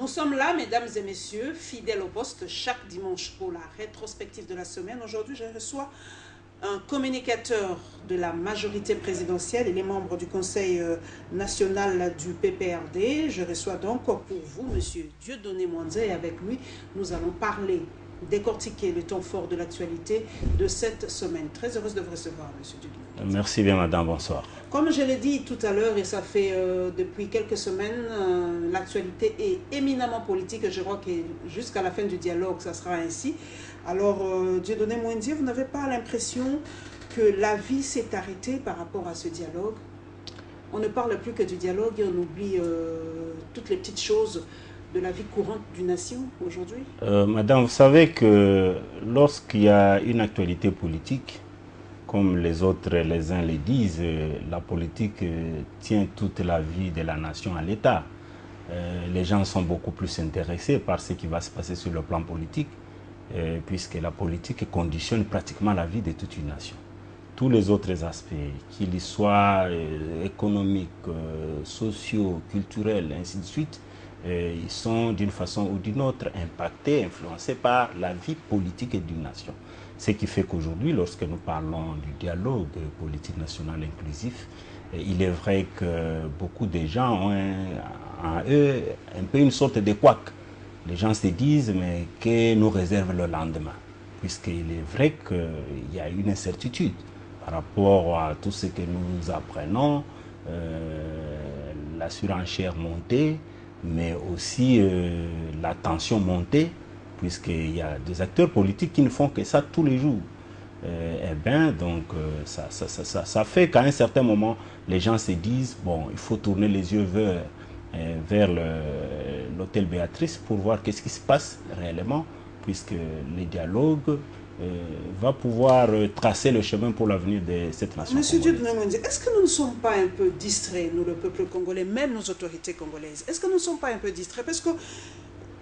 Nous sommes là, mesdames et messieurs, fidèles au poste, chaque dimanche pour la rétrospective de la semaine. Aujourd'hui, je reçois un communicateur de la majorité présidentielle et les membres du Conseil national du PPRD. Je reçois donc pour vous, monsieur Dieudonné Mwanza, et avec lui, nous allons parler, décortiquer le temps fort de l'actualité de cette semaine. Très heureuse de vous recevoir, monsieur Dieudonné. Merci bien, madame. Bonsoir. Comme je l'ai dit tout à l'heure, et ça fait depuis quelques semaines, l'actualité est éminemment politique. Je crois que jusqu'à la fin du dialogue, ça sera ainsi. Alors, Dieudonné Mwanza, vous n'avez pas l'impression que la vie s'est arrêtée par rapport à ce dialogue? On ne parle plus que du dialogue et on oublie toutes les petites choses de la vie courante d'une nation aujourd'hui. Madame, vous savez que lorsqu'il y a une actualité politique, comme les autres, les uns le disent, la politique tient toute la vie de la nation à l'État. Les gens sont beaucoup plus intéressés par ce qui va se passer sur le plan politique, puisque la politique conditionne pratiquement la vie de toute une nation. Tous les autres aspects, qu'ils soient économiques, sociaux, culturels, ainsi de suite, ils sont d'une façon ou d'une autre impactés, influencés par la vie politique d'une nation. Ce qui fait qu'aujourd'hui, lorsque nous parlons du dialogue politique national inclusif, il est vrai que beaucoup de gens ont en eux un peu une sorte de couac. Les gens se disent, mais que nous réserve le lendemain? Puisqu'il est vrai qu'il y a une incertitude par rapport à tout ce que nous apprenons, la surenchère montée, mais aussi la tension montée, puisqu'il y a des acteurs politiques qui ne font que ça tous les jours. Eh bien, donc, ça fait qu'à un certain moment, les gens se disent, bon, il faut tourner les yeux vers l'hôtel Béatrice pour voir qu'est-ce qui se passe réellement, puisque le dialogue va pouvoir tracer le chemin pour l'avenir de cette nation. Monsieur Dieudonné Mwanza, est-ce que nous ne sommes pas un peu distraits, nous, le peuple congolais, même nos autorités congolaises? Est-ce que nous ne sommes pas un peu distraits? Parce que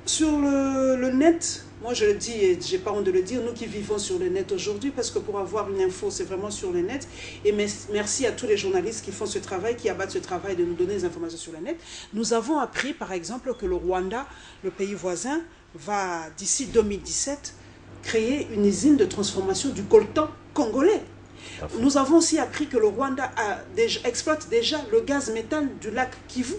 sur le net, moi je le dis et je n'ai pas honte de le dire, nous qui vivons sur le net aujourd'hui, parce que pour avoir une info, c'est vraiment sur le net. Et merci à tous les journalistes qui font ce travail, qui abattent ce travail de nous donner des informations sur le net. Nous avons appris, par exemple, que le Rwanda, le pays voisin, va, d'ici 2017, créer une usine de transformation du coltan congolais. Nous avons aussi appris que le Rwanda exploite déjà le gaz méthane du lac Kivu.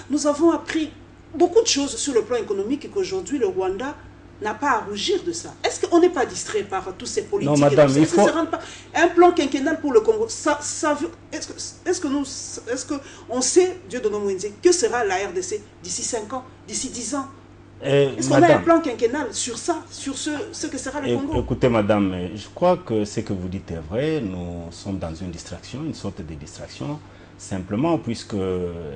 Nous avons appris beaucoup de choses sur le plan économique et qu'aujourd'hui le Rwanda n'a pas à rougir de ça. Est-ce qu'on n'est pas distrait par tous ces politiques? Non, madame, il faut... Un plan quinquennal pour le Congo, est-ce qu'on sait, Dieudonné Mwanza, que sera la RDC d'ici 5 ans, d'ici 10 ans? Est-ce qu'on a un plan quinquennal sur ça, sur ce que sera le Congo? Écoutez, madame, je crois que ce que vous dites est vrai. Nous sommes dans une distraction, une sorte de distraction. Simplement, puisque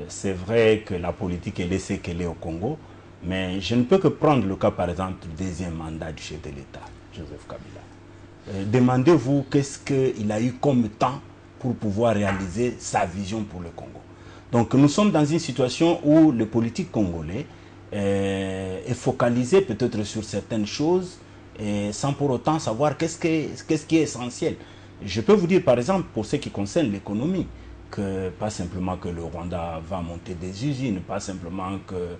c'est vrai que la politique est laissée qu'elle est au Congo, mais je ne peux que prendre le cas, par exemple, du deuxième mandat du chef de l'État, Joseph Kabila. Demandez-vous qu'est-ce qu'il a eu comme temps pour pouvoir réaliser sa vision pour le Congo. Donc nous sommes dans une situation où le politique congolais est focalisé peut-être sur certaines choses et sans pour autant savoir qu'est-ce qui est essentiel. Je peux vous dire, par exemple, pour ce qui concerne l'économie, que pas simplement que le Rwanda va monter des usines, pas simplement que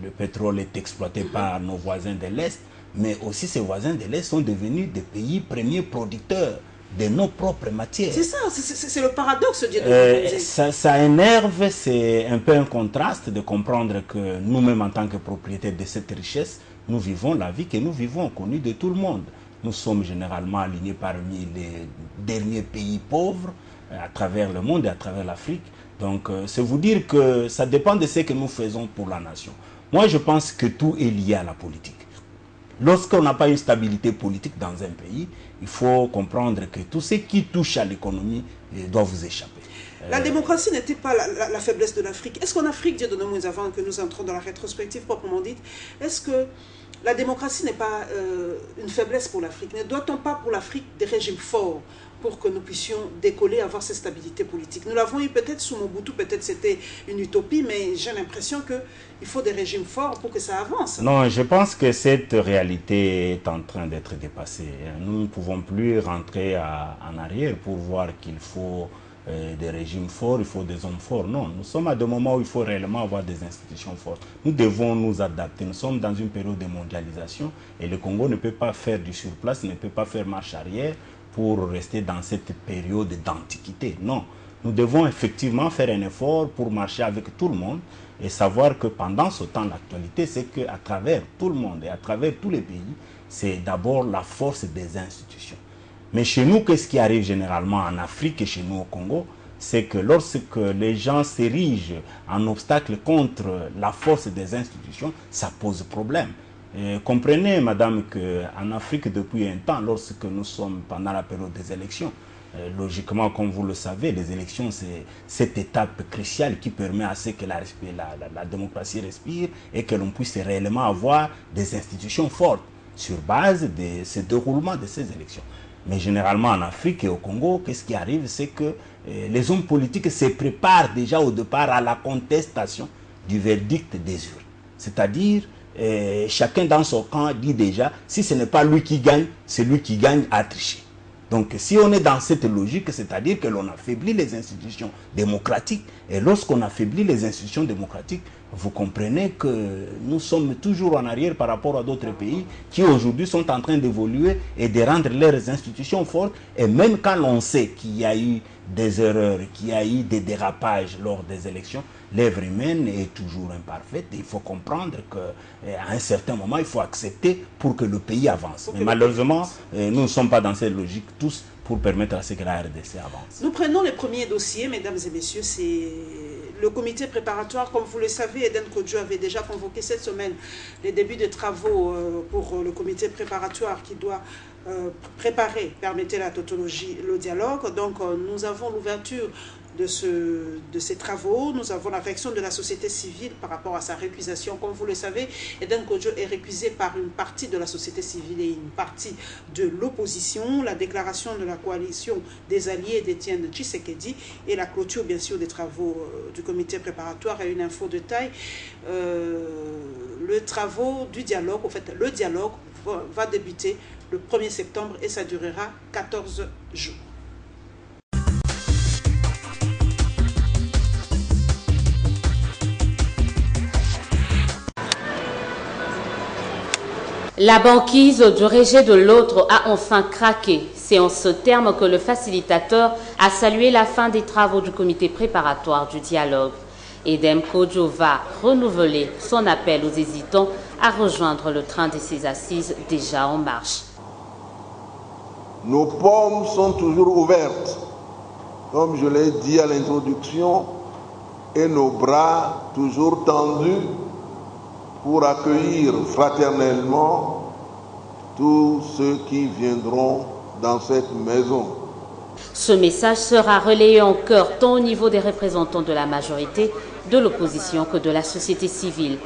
le pétrole est exploité par nos voisins de l'Est, mais aussi ces voisins de l'Est sont devenus des pays premiers producteurs de nos propres matières. C'est ça, c'est le paradoxe. Ça énerve, c'est un peu un contraste de comprendre que nous-mêmes en tant que propriétaires de cette richesse, nous vivons la vie que nous vivons, connue de tout le monde. Nous sommes généralement alignés parmi les derniers pays pauvres, à travers le monde et à travers l'Afrique. Donc, c'est vous dire que ça dépend de ce que nous faisons pour la nation. Moi, je pense que tout est lié à la politique. Lorsqu'on n'a pas une stabilité politique dans un pays, il faut comprendre que tout ce qui touche à l'économie doit vous échapper. La démocratie n'était pas la faiblesse de l'Afrique. Est-ce qu'en Afrique, Dieudonné Mwanza, avant que nous entrons dans la rétrospective proprement dite, est-ce que la démocratie n'est pas une faiblesse pour l'Afrique? Ne doit-on pas pour l'Afrique des régimes forts pour que nous puissions décoller, avoir cette stabilité politique? Nous l'avons eu peut-être sous Mobutu, peut-être c'était une utopie, mais j'ai l'impression qu'il faut des régimes forts pour que ça avance. Non, je pense que cette réalité est en train d'être dépassée. Nous ne pouvons plus rentrer en arrière pour voir qu'il faut des régimes forts, il faut des hommes forts. Non, nous sommes à des moments où il faut réellement avoir des institutions fortes. Nous devons nous adapter. Nous sommes dans une période de mondialisation et le Congo ne peut pas faire du surplace, ne peut pas faire marche arrière pour rester dans cette période d'antiquité. Non, nous devons effectivement faire un effort pour marcher avec tout le monde et savoir que pendant ce temps, l'actualité, c'est qu'à travers tout le monde et à travers tous les pays, c'est d'abord la force des institutions. Mais chez nous, qu'est-ce qui arrive généralement en Afrique et chez nous au Congo? C'est que lorsque les gens s'érigent en obstacle contre la force des institutions, ça pose problème. Et comprenez, madame, qu'en Afrique, depuis un temps, lorsque nous sommes pendant la période des élections, logiquement, comme vous le savez, les élections, c'est cette étape cruciale qui permet à ce que la démocratie respire et que l'on puisse réellement avoir des institutions fortes sur base de ce déroulement de ces élections. Mais généralement en Afrique et au Congo, qu'est-ce qui arrive? C'est que les hommes politiques se préparent déjà au départ à la contestation du verdict des urnes. C'est-à-dire, chacun dans son camp dit déjà, si ce n'est pas lui qui gagne, c'est lui qui gagne à tricher. Donc si on est dans cette logique, c'est-à-dire que l'on affaiblit les institutions démocratiques, et lorsqu'on affaiblit les institutions démocratiques, vous comprenez que nous sommes toujours en arrière par rapport à d'autres pays qui aujourd'hui sont en train d'évoluer et de rendre leurs institutions fortes. Et même quand on sait qu'il y a eu des erreurs, qu'il y a eu des dérapages lors des élections, l'œuvre humaine est toujours imparfaite. Et il faut comprendre qu'à un certain moment, il faut accepter pour que le pays avance. Mais malheureusement, nous ne sommes pas dans cette logique tous pour permettre à ce que la RDC avance. Nous prenons les premiers dossiers, mesdames et messieurs, c'est le comité préparatoire. Comme vous le savez, Eden Kodjo avait déjà convoqué cette semaine les débuts de travaux pour le comité préparatoire qui doit préparer, permettez la tautologie, le dialogue. Donc nous avons l'ouverture de ces travaux. Nous avons la réaction de la société civile par rapport à sa récusation. Comme vous le savez, Eden Kodjo est récusé par une partie de la société civile et une partie de l'opposition. La déclaration de la coalition des alliés d'Étienne Tshisekedi et la clôture, bien sûr, des travaux du comité préparatoire est une info de taille. Le travaux du dialogue, en fait, le dialogue va débuter le 1er septembre et ça durera 14 jours. La banquise du rejet de l'autre a enfin craqué. C'est en ce terme que le facilitateur a salué la fin des travaux du comité préparatoire du dialogue. Eden Kodjo va renouveler son appel aux hésitants à rejoindre le train de ses assises déjà en marche. Nos paumes sont toujours ouvertes, comme je l'ai dit à l'introduction, et nos bras toujours tendus pour accueillir fraternellement tous ceux qui viendront dans cette maison. Ce message sera relayé en chœur tant au niveau des représentants de la majorité, de l'opposition que de la société civile.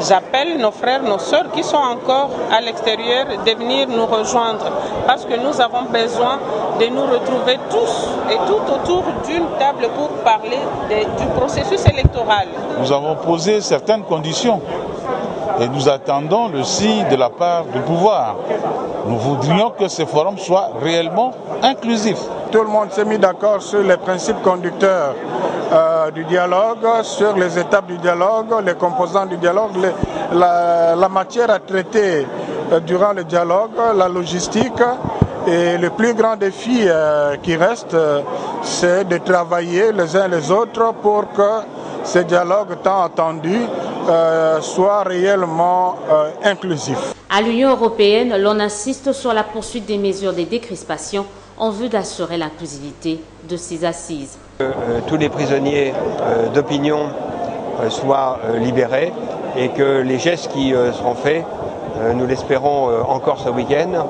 J'appelle nos frères, nos sœurs qui sont encore à l'extérieur de venir nous rejoindre parce que nous avons besoin de nous retrouver tous et tout autour d'une table pour parler du processus électoral. Nous avons posé certaines conditions et nous attendons le signe de la part du pouvoir. Nous voudrions que ce forum soit réellement inclusif. Tout le monde s'est mis d'accord sur les principes conducteurs du dialogue, sur les étapes du dialogue, les composants du dialogue, la matière à traiter durant le dialogue, la logistique. Et le plus grand défi qui reste, c'est de travailler les uns les autres pour que ce dialogue tant attendu soit réellement inclusif. À l'Union européenne, l'on insiste sur la poursuite des mesures de décrispation en vue d'assurer l'inclusivité de ces assises. Tous les prisonniers d'opinion soient libérés et que les gestes qui seront faits, nous l'espérons encore ce week-end,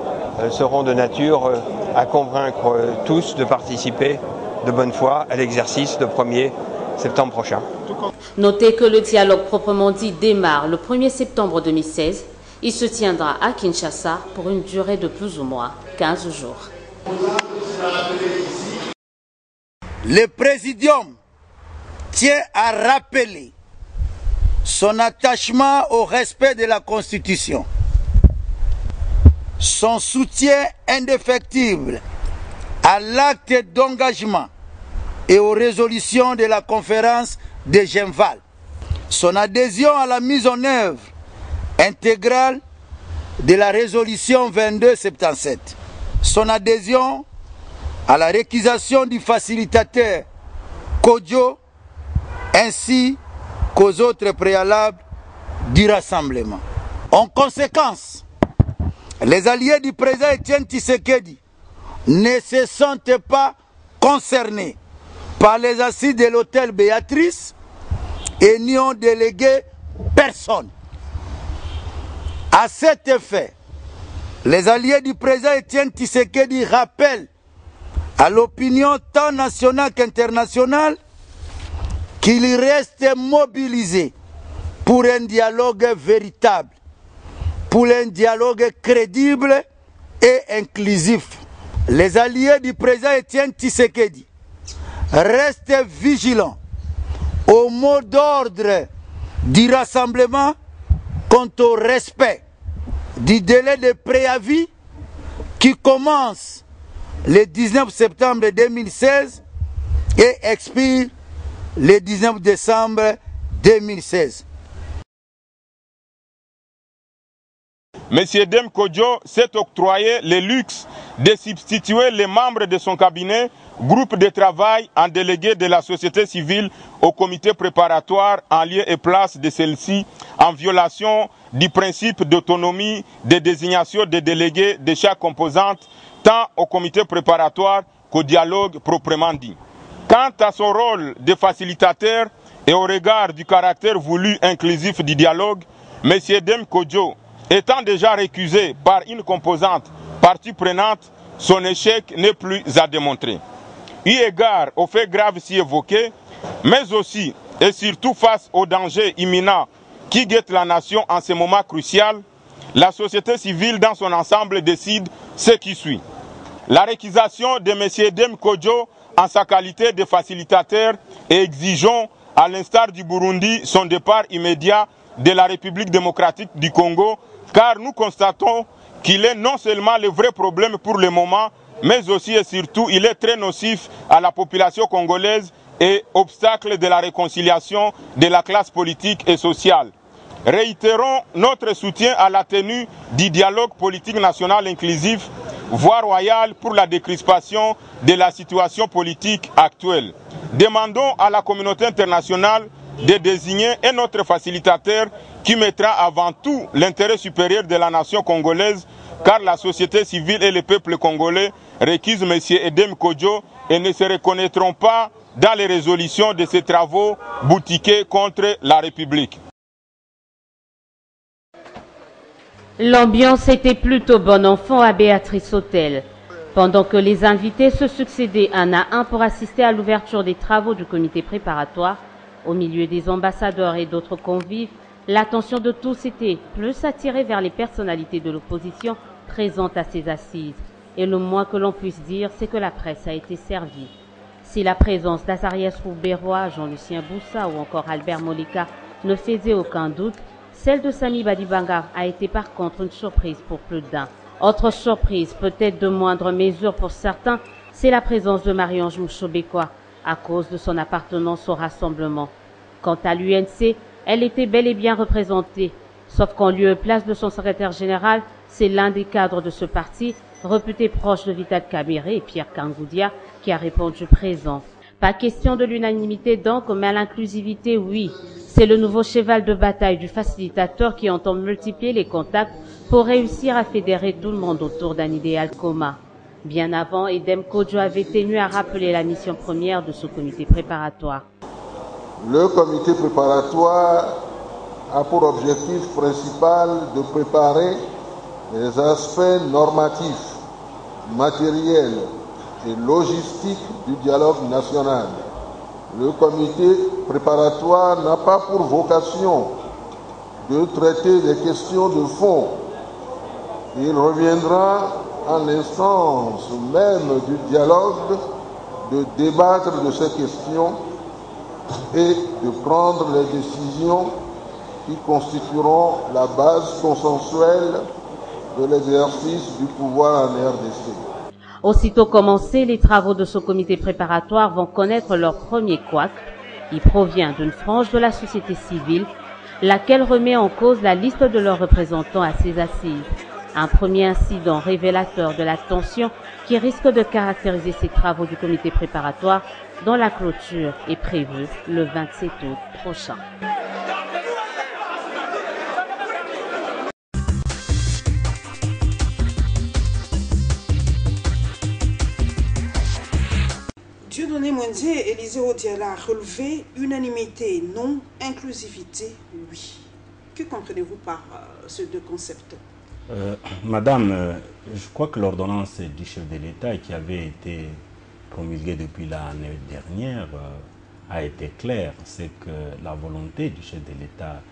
seront de nature à convaincre tous de participer de bonne foi à l'exercice le 1er septembre prochain. Notez que le dialogue proprement dit démarre le 1er septembre 2016. Il se tiendra à Kinshasa pour une durée de plus ou moins 15 jours. Le Présidium tient à rappeler son attachement au respect de la Constitution, son soutien indéfectible à l'acte d'engagement et aux résolutions de la conférence de Genval. Son adhésion à la mise en œuvre intégrale de la résolution 2277. Son adhésion à la réquisition du facilitateur Kodjo ainsi qu'aux autres préalables du rassemblement. En conséquence, les alliés du président Étienne Tshisekedi ne se sentent pas concernés par les assises de l'hôtel Béatrice et n'y ont délégué personne. À cet effet, les alliés du président Étienne Tshisekedi rappellent à l'opinion tant nationale qu'internationale qu'il reste mobilisé pour un dialogue véritable, pour un dialogue crédible et inclusif. Les alliés du président Étienne Tshisekedi restent vigilants au mot d'ordre du rassemblement quant au respect du délai de préavis qui commence le 19 septembre 2016 et expire le 19 décembre 2016. M. Dem Kodjo s'est octroyé le luxe de substituer les membres de son cabinet, groupe de travail en délégué de la société civile au comité préparatoire en lieu et place de celle-ci, en violation du principe d'autonomie de désignation des délégués de chaque composante, tant au comité préparatoire qu'au dialogue proprement dit. Quant à son rôle de facilitateur et au regard du caractère voulu inclusif du dialogue, M. Dem Kodjo étant déjà récusé par une composante partie prenante, son échec n'est plus à démontrer. Eu égard aux faits graves si évoqués, mais aussi et surtout face aux dangers imminents qui guettent la nation en ce moment crucial, la société civile dans son ensemble décide ce qui suit. La réquisition de M. Dem Kodjo en sa qualité de facilitateur et exigeons, à l'instar du Burundi, son départ immédiat de la République démocratique du Congo, car nous constatons qu'il est non seulement le vrai problème pour le moment, mais aussi et surtout il est très nocif à la population congolaise et obstacle de la réconciliation de la classe politique et sociale. Réitérons notre soutien à la tenue du dialogue politique national inclusif, voire royal pour la décrispation de la situation politique actuelle. Demandons à la communauté internationale de désigner un autre facilitateur qui mettra avant tout l'intérêt supérieur de la nation congolaise, car la société civile et le peuple congolais réquisent M. Dem Kodjo et ne se reconnaîtront pas dans les résolutions de ces travaux boutiqués contre la République. L'ambiance était plutôt bon enfant à Béatrice Hôtel. Pendant que les invités se succédaient un à un pour assister à l'ouverture des travaux du comité préparatoire, au milieu des ambassadeurs et d'autres convives, l'attention de tous était plus attirée vers les personnalités de l'opposition présentes à ces assises. Et le moins que l'on puisse dire, c'est que la presse a été servie. Si la présence d'Azarias Rouberois, Jean-Lucien Boussa ou encore Albert Molika ne faisait aucun doute, celle de Sami Badibanga a été par contre une surprise pour plus d'un. Autre surprise, peut-être de moindre mesure pour certains, c'est la présence de Marie-Ange Mouchobekwa, à cause de son appartenance au rassemblement. Quant à l'UNC, elle était bel et bien représentée, sauf qu'en lieu et place de son secrétaire général, c'est l'un des cadres de ce parti, réputé proche de Vital Kamerhe et Pierre Kangoudia, qui a répondu présent. Pas question de l'unanimité donc, mais à l'inclusivité, oui. C'est le nouveau cheval de bataille du facilitateur qui entend multiplier les contacts pour réussir à fédérer tout le monde autour d'un idéal commun. Bien avant, Dem Kodjo avait tenu à rappeler la mission première de ce comité préparatoire. Le comité préparatoire a pour objectif principal de préparer les aspects normatifs, matériels et logistiques du dialogue national. Le comité préparatoire n'a pas pour vocation de traiter des questions de fond. Il reviendra à l'instance même du dialogue de débattre de ces questions et de prendre les décisions qui constitueront la base consensuelle de l'exercice du pouvoir en RDC. Aussitôt commencés, les travaux de ce comité préparatoire vont connaître leur premier couac. Il provient d'une frange de la société civile, laquelle remet en cause la liste de leurs représentants à ses assises. Un premier incident révélateur de la tension qui risque de caractériser ces travaux du comité préparatoire dont la clôture est prévue le 27 août prochain. Dieudonné Mwendze et Élisée Odiala a relevé unanimité, non, inclusivité, oui. Que comprenez-vous par ces deux concepts? Madame, je crois que l'ordonnance du chef de l'État qui avait été promulguée depuis l'année dernière a été claire. C'est que la volonté du chef de l'État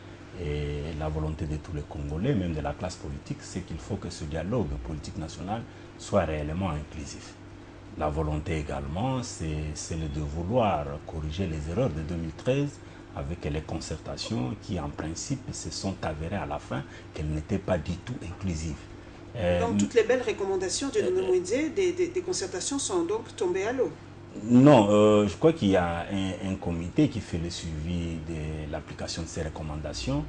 et la volonté de tous les Congolais, même de la classe politique, c'est qu'il faut que ce dialogue politique national soit réellement inclusif. La volonté également, c'est de vouloir corriger les erreurs de 2013 avec les concertations qui, en principe, se sont avérées à la fin qu'elles n'étaient pas du tout inclusives. Donc, toutes les belles recommandations de Mwendze des concertations sont donc tombées à l'eau? Non, je crois qu'il y a un comité qui fait le suivi de l'application de ces recommandations,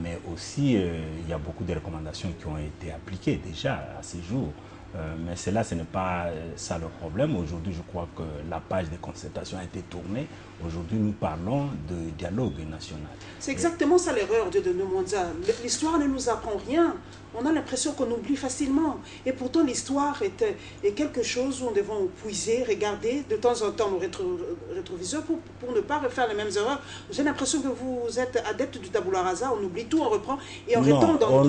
mais aussi il y a beaucoup de recommandations qui ont été appliquées déjà à ce jour. Mais cela, ce n'est pas ça le problème. Aujourd'hui, je crois que la page de concertation a été tournée. Aujourd'hui, nous parlons de dialogue national. C'est exactement ça l'erreur de Mwendze. L'histoire ne nous apprend rien. On a l'impression qu'on oublie facilement. Et pourtant, l'histoire est quelque chose où on devons puiser, regarder de temps en temps au rétroviseur pour ne pas refaire les mêmes erreurs. J'ai l'impression que vous êtes adepte du tabula rasa. On oublie tout, on reprend et on retombe dans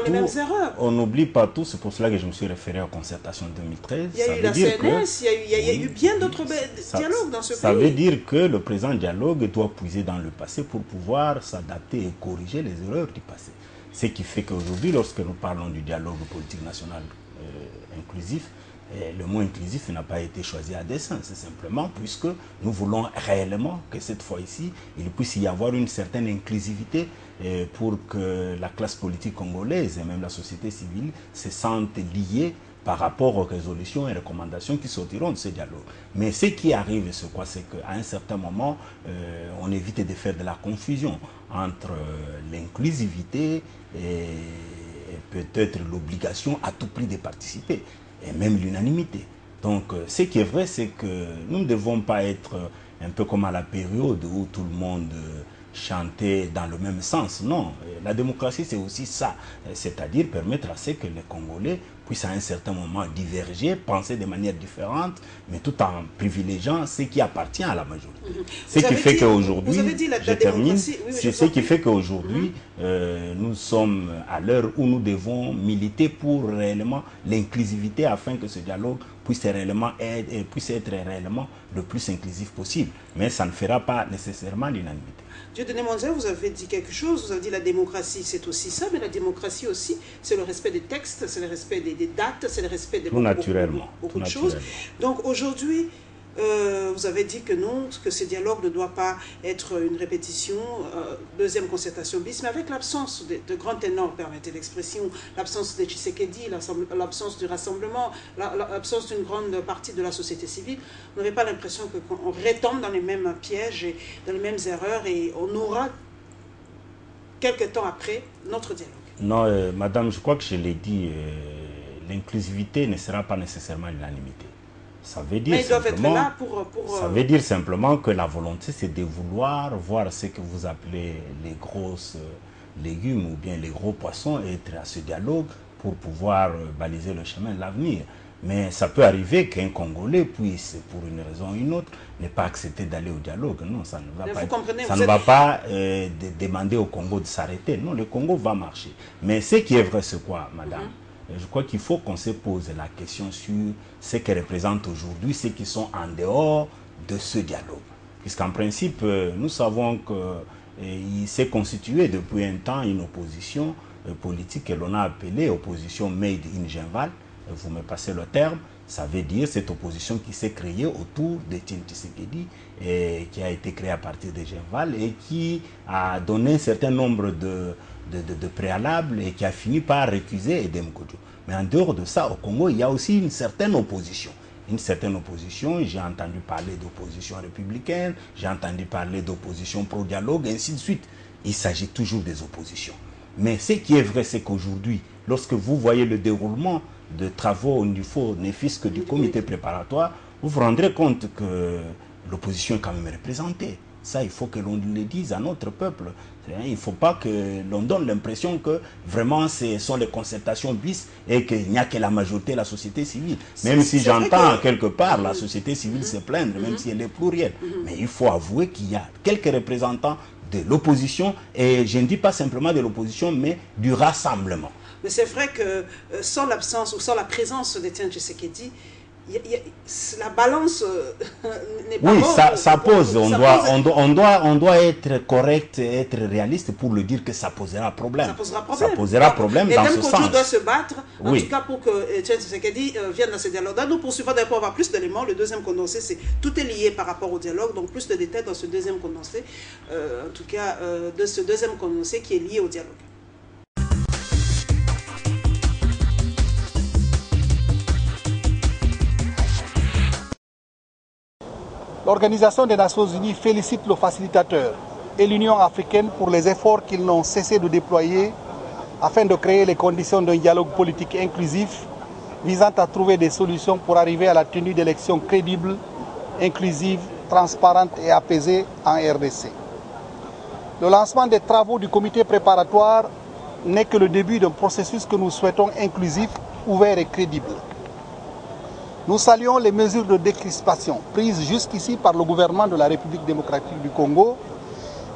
les mêmes erreurs. On n'oublie pas tout. C'est pour cela que je me suis référé aux concertations de 2013. Il y a eu la CNS, il y a eu bien d'autres dialogues dans ce pays. Ça veut dire que le présent dialogue doit puiser dans le passé pour pouvoir s'adapter et corriger les erreurs du passé. Ce qui fait qu'aujourd'hui, lorsque nous parlons du dialogue politique national inclusif, le mot inclusif n'a pas été choisi à dessein. C'est simplement puisque nous voulons réellement que cette fois-ci, il puisse y avoir une certaine inclusivité pour que la classe politique congolaise et même la société civile se sentent liées par rapport aux résolutions et recommandations qui sortiront de ce dialogue. Mais ce qui arrive, c'est quoi? C'est qu'à un certain moment, on évite de faire de la confusion entre l'inclusivité et peut-être l'obligation à tout prix de participer, et même l'unanimité. Donc, ce qui est vrai, c'est que nous ne devons pas être un peu comme à la période où tout le monde chantait dans le même sens. Non, la démocratie, c'est aussi ça, c'est-à-dire permettre à ce que les Congolais puissent à un certain moment diverger, penser de manière différente, mais tout en privilégiant ce qui appartient à la majorité. Ce qui fait qu'aujourd'hui, je termine, c'est ce qui fait qu'aujourd'hui, nous sommes à l'heure où nous devons militer pour réellement l'inclusivité afin que ce dialogue puisse être réellement le plus inclusif possible. Mais ça ne fera pas nécessairement l'unanimité. Dieudonné Mwendze, vous avez dit quelque chose, vous avez dit la démocratie c'est aussi ça, mais la démocratie aussi c'est le respect des textes, c'est le respect des dates, c'est le respect de beaucoup de choses. Donc aujourd'hui, vous avez dit que non, que ce dialogue ne doit pas être une répétition, deuxième concertation bis, mais avec l'absence de grands ténors, permettez l'expression, l'absence de Tshisekedi, l'absence du rassemblement, l'absence d'une grande partie de la société civile, vous n'avez pas l'impression qu'on retombe dans les mêmes pièges et dans les mêmes erreurs et on aura, quelques temps après, notre dialogue? Non, madame, je crois que je l'ai dit, l'inclusivité ne sera pas nécessairement l'unanimité. Ça veut dire ça veut dire simplement que la volonté, c'est de vouloir voir ce que vous appelez les grosses légumes ou bien les gros poissons, être à ce dialogue pour pouvoir baliser le chemin de l'avenir. Mais ça peut arriver qu'un Congolais puisse, pour une raison ou une autre, ne pas accepter d'aller au dialogue. Non, ça ne va pas demander au Congo de s'arrêter. Non, le Congo va marcher. Mais ce qui est vrai, c'est quoi, madame? Je crois qu'il faut qu'on se pose la question sur ce que représentent aujourd'hui ceux qui sont en dehors de ce dialogue. Puisqu'en principe, nous savons qu'il s'est constitué depuis un temps une opposition politique que l'on a appelée opposition made in Genval. Vous me passez le terme. Ça veut dire cette opposition qui s'est créée autour de Etienne Tshisekedi et qui a été créée à partir de Genval et qui a donné un certain nombre de préalables et qui a fini par récuser Edem Kodjo. Mais en dehors de ça, au Congo, il y a aussi une certaine opposition. Une certaine opposition, j'ai entendu parler d'opposition républicaine, j'ai entendu parler d'opposition pro-dialogue, et ainsi de suite. Il s'agit toujours des oppositions. Mais ce qui est vrai, c'est qu'aujourd'hui, lorsque vous voyez le déroulement de travaux au niveau, ne fût-ce que du comité préparatoire, vous vous rendrez compte que l'opposition est quand même représentée. Ça, il faut que l'on le dise à notre peuple. Il ne faut pas que l'on donne l'impression que vraiment ce sont les concertations bis et qu'il n'y a que la majorité de la société civile. Même si j'entends quelque part la société civile se plaindre, même si elle est plurielle. Mais il faut avouer qu'il y a quelques représentants de l'opposition, et je ne dis pas simplement de l'opposition, mais du rassemblement. Mais c'est vrai que sans l'absence ou sans la présence d'Etienne Tshisekedi, la balance n'est pas bonne. Oui, ça pose. On doit être correct et être réaliste pour le dire que ça posera problème. Ça posera problème. Ça posera problème dans ce sens. Et doit se battre, en tout cas pour que Etienne Tshisekedi vienne dans ce dialogue. Nous poursuivons pour avoir plus d'éléments. Le deuxième condensé, tout est lié par rapport au dialogue. Donc plus de détails dans ce deuxième condensé. En tout cas, de ce deuxième condensé qui est lié au dialogue. L'Organisation des Nations Unies félicite le facilitateur et l'Union africaine pour les efforts qu'ils n'ont cessé de déployer afin de créer les conditions d'un dialogue politique inclusif visant à trouver des solutions pour arriver à la tenue d'élections crédibles, inclusives, transparentes et apaisées en RDC. Le lancement des travaux du comité préparatoire n'est que le début d'un processus que nous souhaitons inclusif, ouvert et crédible. Nous saluons les mesures de décrispation prises jusqu'ici par le gouvernement de la République démocratique du Congo,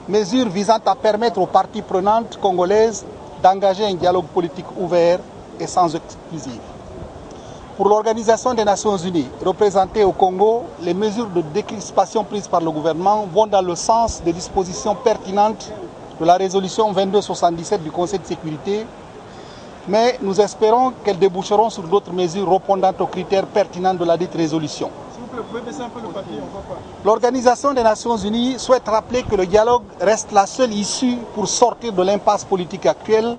mesures visant à permettre aux parties prenantes congolaises d'engager un dialogue politique ouvert et sans exclusive. Pour l'Organisation des Nations Unies, représentée au Congo, les mesures de décrispation prises par le gouvernement vont dans le sens des dispositions pertinentes de la résolution 2277 du Conseil de sécurité, mais nous espérons qu'elles déboucheront sur d'autres mesures répondant aux critères pertinents de la dite résolution. L'Organisation des Nations Unies souhaite rappeler que le dialogue reste la seule issue pour sortir de l'impasse politique actuelle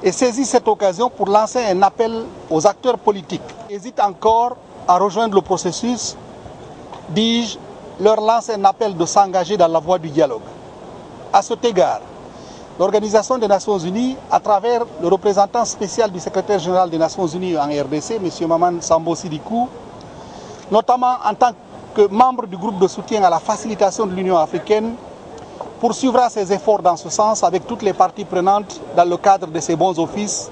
et saisit cette occasion pour lancer un appel aux acteurs politiques qui hésitent encore à rejoindre le processus, dis-je, leur lance un appel de s'engager dans la voie du dialogue. À cet égard, l'Organisation des Nations Unies, à travers le représentant spécial du secrétaire général des Nations Unies en RDC, M. Maman Sambo Sidikou, notamment en tant que membre du groupe de soutien à la facilitation de l'Union africaine, poursuivra ses efforts dans ce sens avec toutes les parties prenantes dans le cadre de ses bons offices,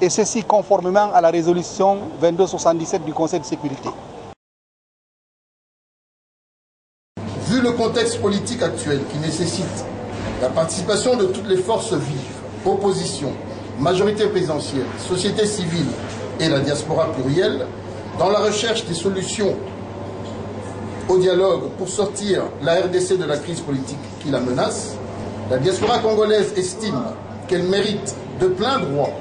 et ceci conformément à la résolution 2277 du Conseil de sécurité. Vu le contexte politique actuel qui nécessite la participation de toutes les forces vives, opposition, majorité présidentielle, société civile et la diaspora plurielle, dans la recherche des solutions au dialogue pour sortir la RDC de la crise politique qui la menace, la diaspora congolaise estime qu'elle mérite de plein droit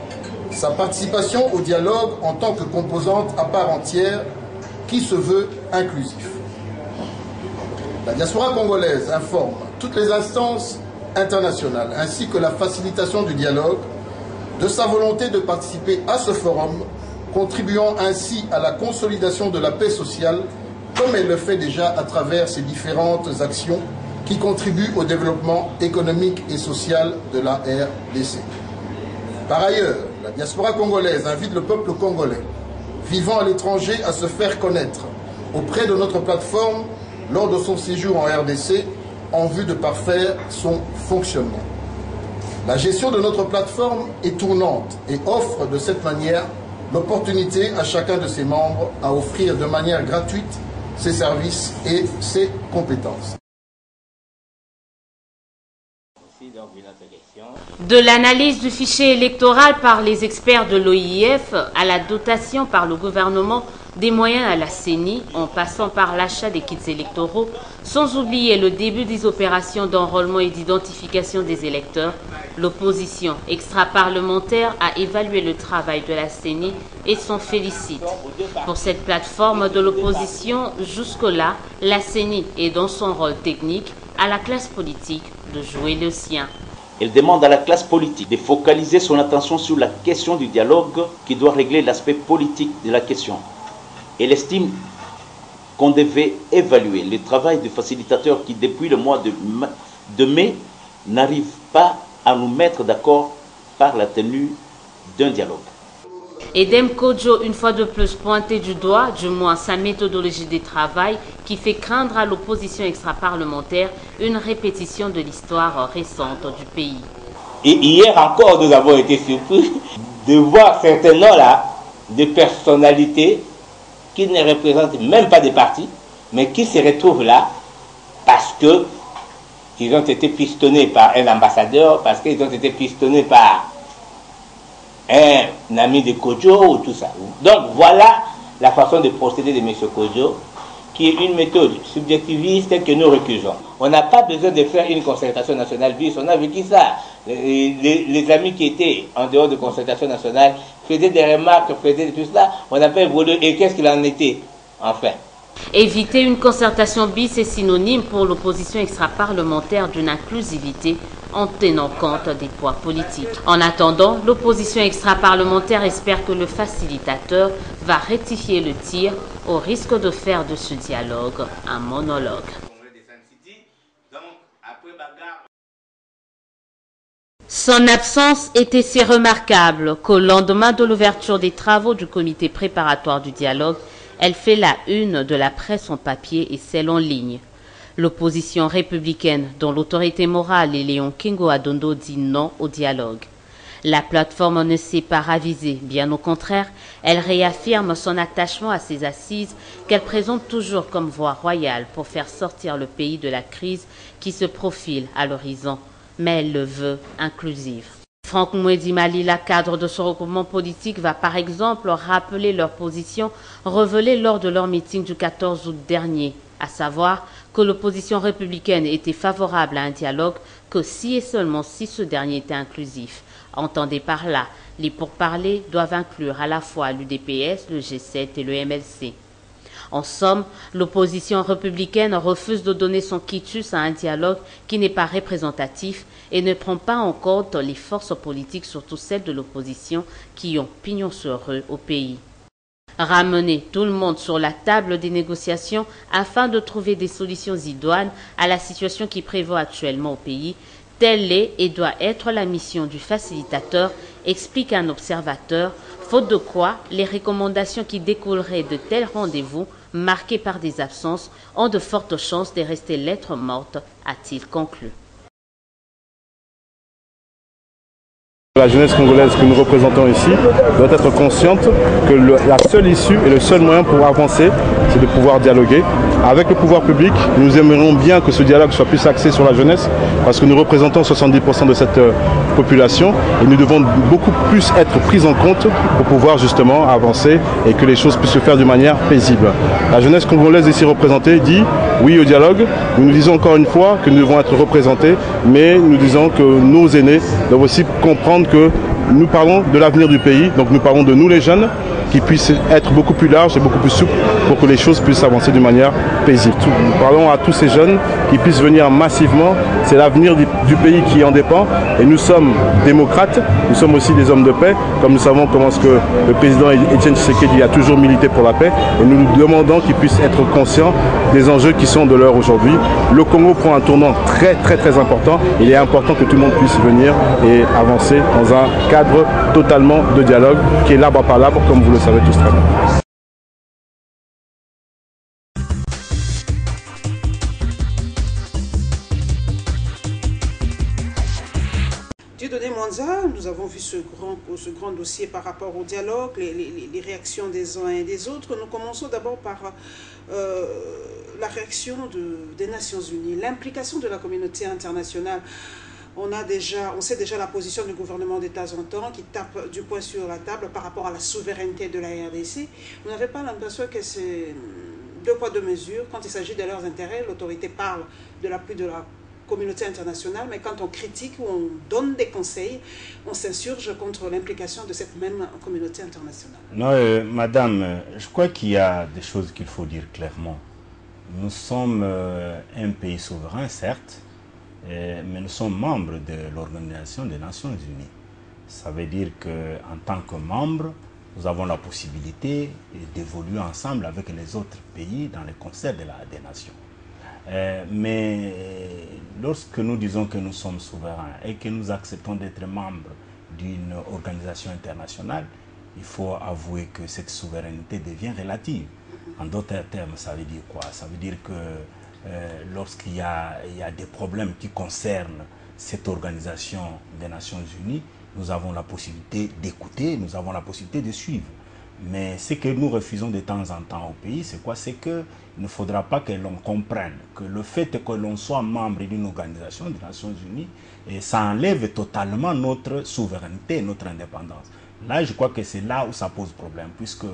sa participation au dialogue en tant que composante à part entière qui se veut inclusif. La diaspora congolaise informe toutes les instances internationales ainsi que la facilitation du dialogue de sa volonté de participer à ce forum, contribuant ainsi à la consolidation de la paix sociale comme elle le fait déjà à travers ses différentes actions qui contribuent au développement économique et social de la RDC. Par ailleurs, la diaspora congolaise invite le peuple congolais vivant à l'étranger à se faire connaître auprès de notre plateforme lors de son séjour en RDC en vue de parfaire son fonctionnement. La gestion de notre plateforme est tournante et offre de cette manière l'opportunité à chacun de ses membres à offrir de manière gratuite ses services et ses compétences. De l'analyse du fichier électoral par les experts de l'OIF à la dotation par le gouvernement des moyens à la CENI, en passant par l'achat des kits électoraux, sans oublier le début des opérations d'enrôlement et d'identification des électeurs, l'opposition extra-parlementaire a évalué le travail de la CENI et s'en félicite. Pour cette plateforme de l'opposition, jusque-là, la CENI est dans son rôle technique, à la classe politique de jouer le sien. Elle demande à la classe politique de focaliser son attention sur la question du dialogue qui doit régler l'aspect politique de la question. Elle estime qu'on devait évaluer le travail du facilitateur qui, depuis le mois de mai, n'arrive pas à nous mettre d'accord par la tenue d'un dialogue. Edem Kodjo, une fois de plus pointé du doigt, du moins sa méthodologie de travail, qui fait craindre à l'opposition extra-parlementaire une répétition de l'histoire récente du pays. Et hier encore, nous avons été surpris de voir certains noms-là, de personnalités qui ne représentent même pas des partis, mais qui se retrouvent là parce qu'ils ont été pistonnés par un ambassadeur, parce qu'ils ont été pistonnés par un ami de Kodjo ou tout ça. Donc voilà la façon de procéder de M. Kodjo, qui est une méthode subjectiviste que nous recusons. On n'a pas besoin de faire une concertation nationale bis, on a vécu ça. Les amis qui étaient en dehors de concertation nationale faisaient des remarques, faisaient tout cela, on n'a pas évolué. Et qu'est-ce qu'il en était, enfin? Éviter une concertation bis est synonyme pour l'opposition extra-parlementaire d'une inclusivité en tenant compte des poids politiques. En attendant, l'opposition extra-parlementaire espère que le facilitateur va rectifier le tir au risque de faire de ce dialogue un monologue. Son absence était si remarquable qu'au lendemain de l'ouverture des travaux du comité préparatoire du dialogue, elle fait la une de la presse en papier et celle en ligne. L'opposition républicaine, dont l'autorité morale est Léon Kingo Adondo, dit non au dialogue. La plateforme ne s'est pas ravisée, bien au contraire, elle réaffirme son attachement à ses assises qu'elle présente toujours comme voie royale pour faire sortir le pays de la crise qui se profile à l'horizon, mais elle le veut inclusive. Franck Mouedi Malila, cadre de ce regroupement politique, va par exemple rappeler leur position révélée lors de leur meeting du 14 août dernier, à savoir que l'opposition républicaine était favorable à un dialogue que si et seulement si ce dernier était inclusif. Entendez par là, les pourparlers doivent inclure à la fois l'UDPS, le G7 et le MLC. En somme, l'opposition républicaine refuse de donner son quitus à un dialogue qui n'est pas représentatif et ne prend pas en compte les forces politiques, surtout celles de l'opposition, qui ont pignon sur rue au pays. Ramener tout le monde sur la table des négociations afin de trouver des solutions idoines à la situation qui prévaut actuellement au pays, telle est et doit être la mission du facilitateur, explique un observateur, faute de quoi les recommandations qui découleraient de tels rendez-vous, marqués par des absences, ont de fortes chances de rester lettre morte, a-t-il conclu. La jeunesse congolaise que nous représentons ici doit être consciente que la seule issue et le seul moyen pour avancer, c'est de pouvoir dialoguer. Avec le pouvoir public, nous aimerions bien que ce dialogue soit plus axé sur la jeunesse, parce que nous représentons 70% de cette population et nous devons beaucoup plus être pris en compte pour pouvoir justement avancer et que les choses puissent se faire d'une manière paisible. La jeunesse congolaise ici représentée dit oui au dialogue. Nous disons encore une fois que nous devons être représentés, mais nous disons que nos aînés doivent aussi comprendre que nous parlons de l'avenir du pays, donc nous parlons de nous les jeunes, qui puissent être beaucoup plus larges et beaucoup plus souples pour que les choses puissent avancer d'une manière paisible. Nous parlons à tous ces jeunes qui puissent venir massivement, c'est l'avenir du pays qui en dépend et nous sommes démocrates, nous sommes aussi des hommes de paix, comme nous savons comment ce que le président Etienne Tshisekedi a toujours milité pour la paix et nous nous demandons qu'ils puissent être conscients des enjeux qui sont de l'heure aujourd'hui. Le Congo prend un tournant très important, il est important que tout le monde puisse venir et avancer dans un cadre totalement de dialogue qui est l'arbre par l'arbre, comme vous le savez tous très bien. Dieudonné Mwanza, nous avons vu ce grand dossier par rapport au dialogue, les réactions des uns et des autres. Nous commençons d'abord par la réaction des Nations Unies, l'implication de la communauté internationale. on sait déjà la position du gouvernement de temps en temps qui tape du poing sur la table par rapport à la souveraineté de la RDC. Vous n'avez pas l'impression que c'est deux poids deux mesures? Quand il s'agit de leurs intérêts, l'autorité parle de l'appui de la communauté internationale, mais quand on critique ou on donne des conseils, on s'insurge contre l'implication de cette même communauté internationale. Non, madame, je crois qu'il y a des choses qu'il faut dire clairement. Nous sommes un pays souverain, certes, mais nous sommes membres de l'Organisation des Nations Unies. Ça veut dire qu'en tant que membres, nous avons la possibilité d'évoluer ensemble avec les autres pays dans le concert des nations. Mais lorsque nous disons que nous sommes souverains et que nous acceptons d'être membres d'une organisation internationale, il faut avouer que cette souveraineté devient relative. En d'autres termes, ça veut dire quoi? Ça veut dire que lorsqu'il y a des problèmes qui concernent cette organisation des Nations Unies, nous avons la possibilité d'écouter, nous avons la possibilité de suivre. Mais ce que nous refusons de temps en temps au pays, c'est quoi? C'est qu'il ne faudra pas que l'on comprenne que le fait que l'on soit membre d'une organisation des Nations Unies, ça enlève totalement notre souveraineté, notre indépendance. Là, je crois que c'est là où ça pose problème, puisque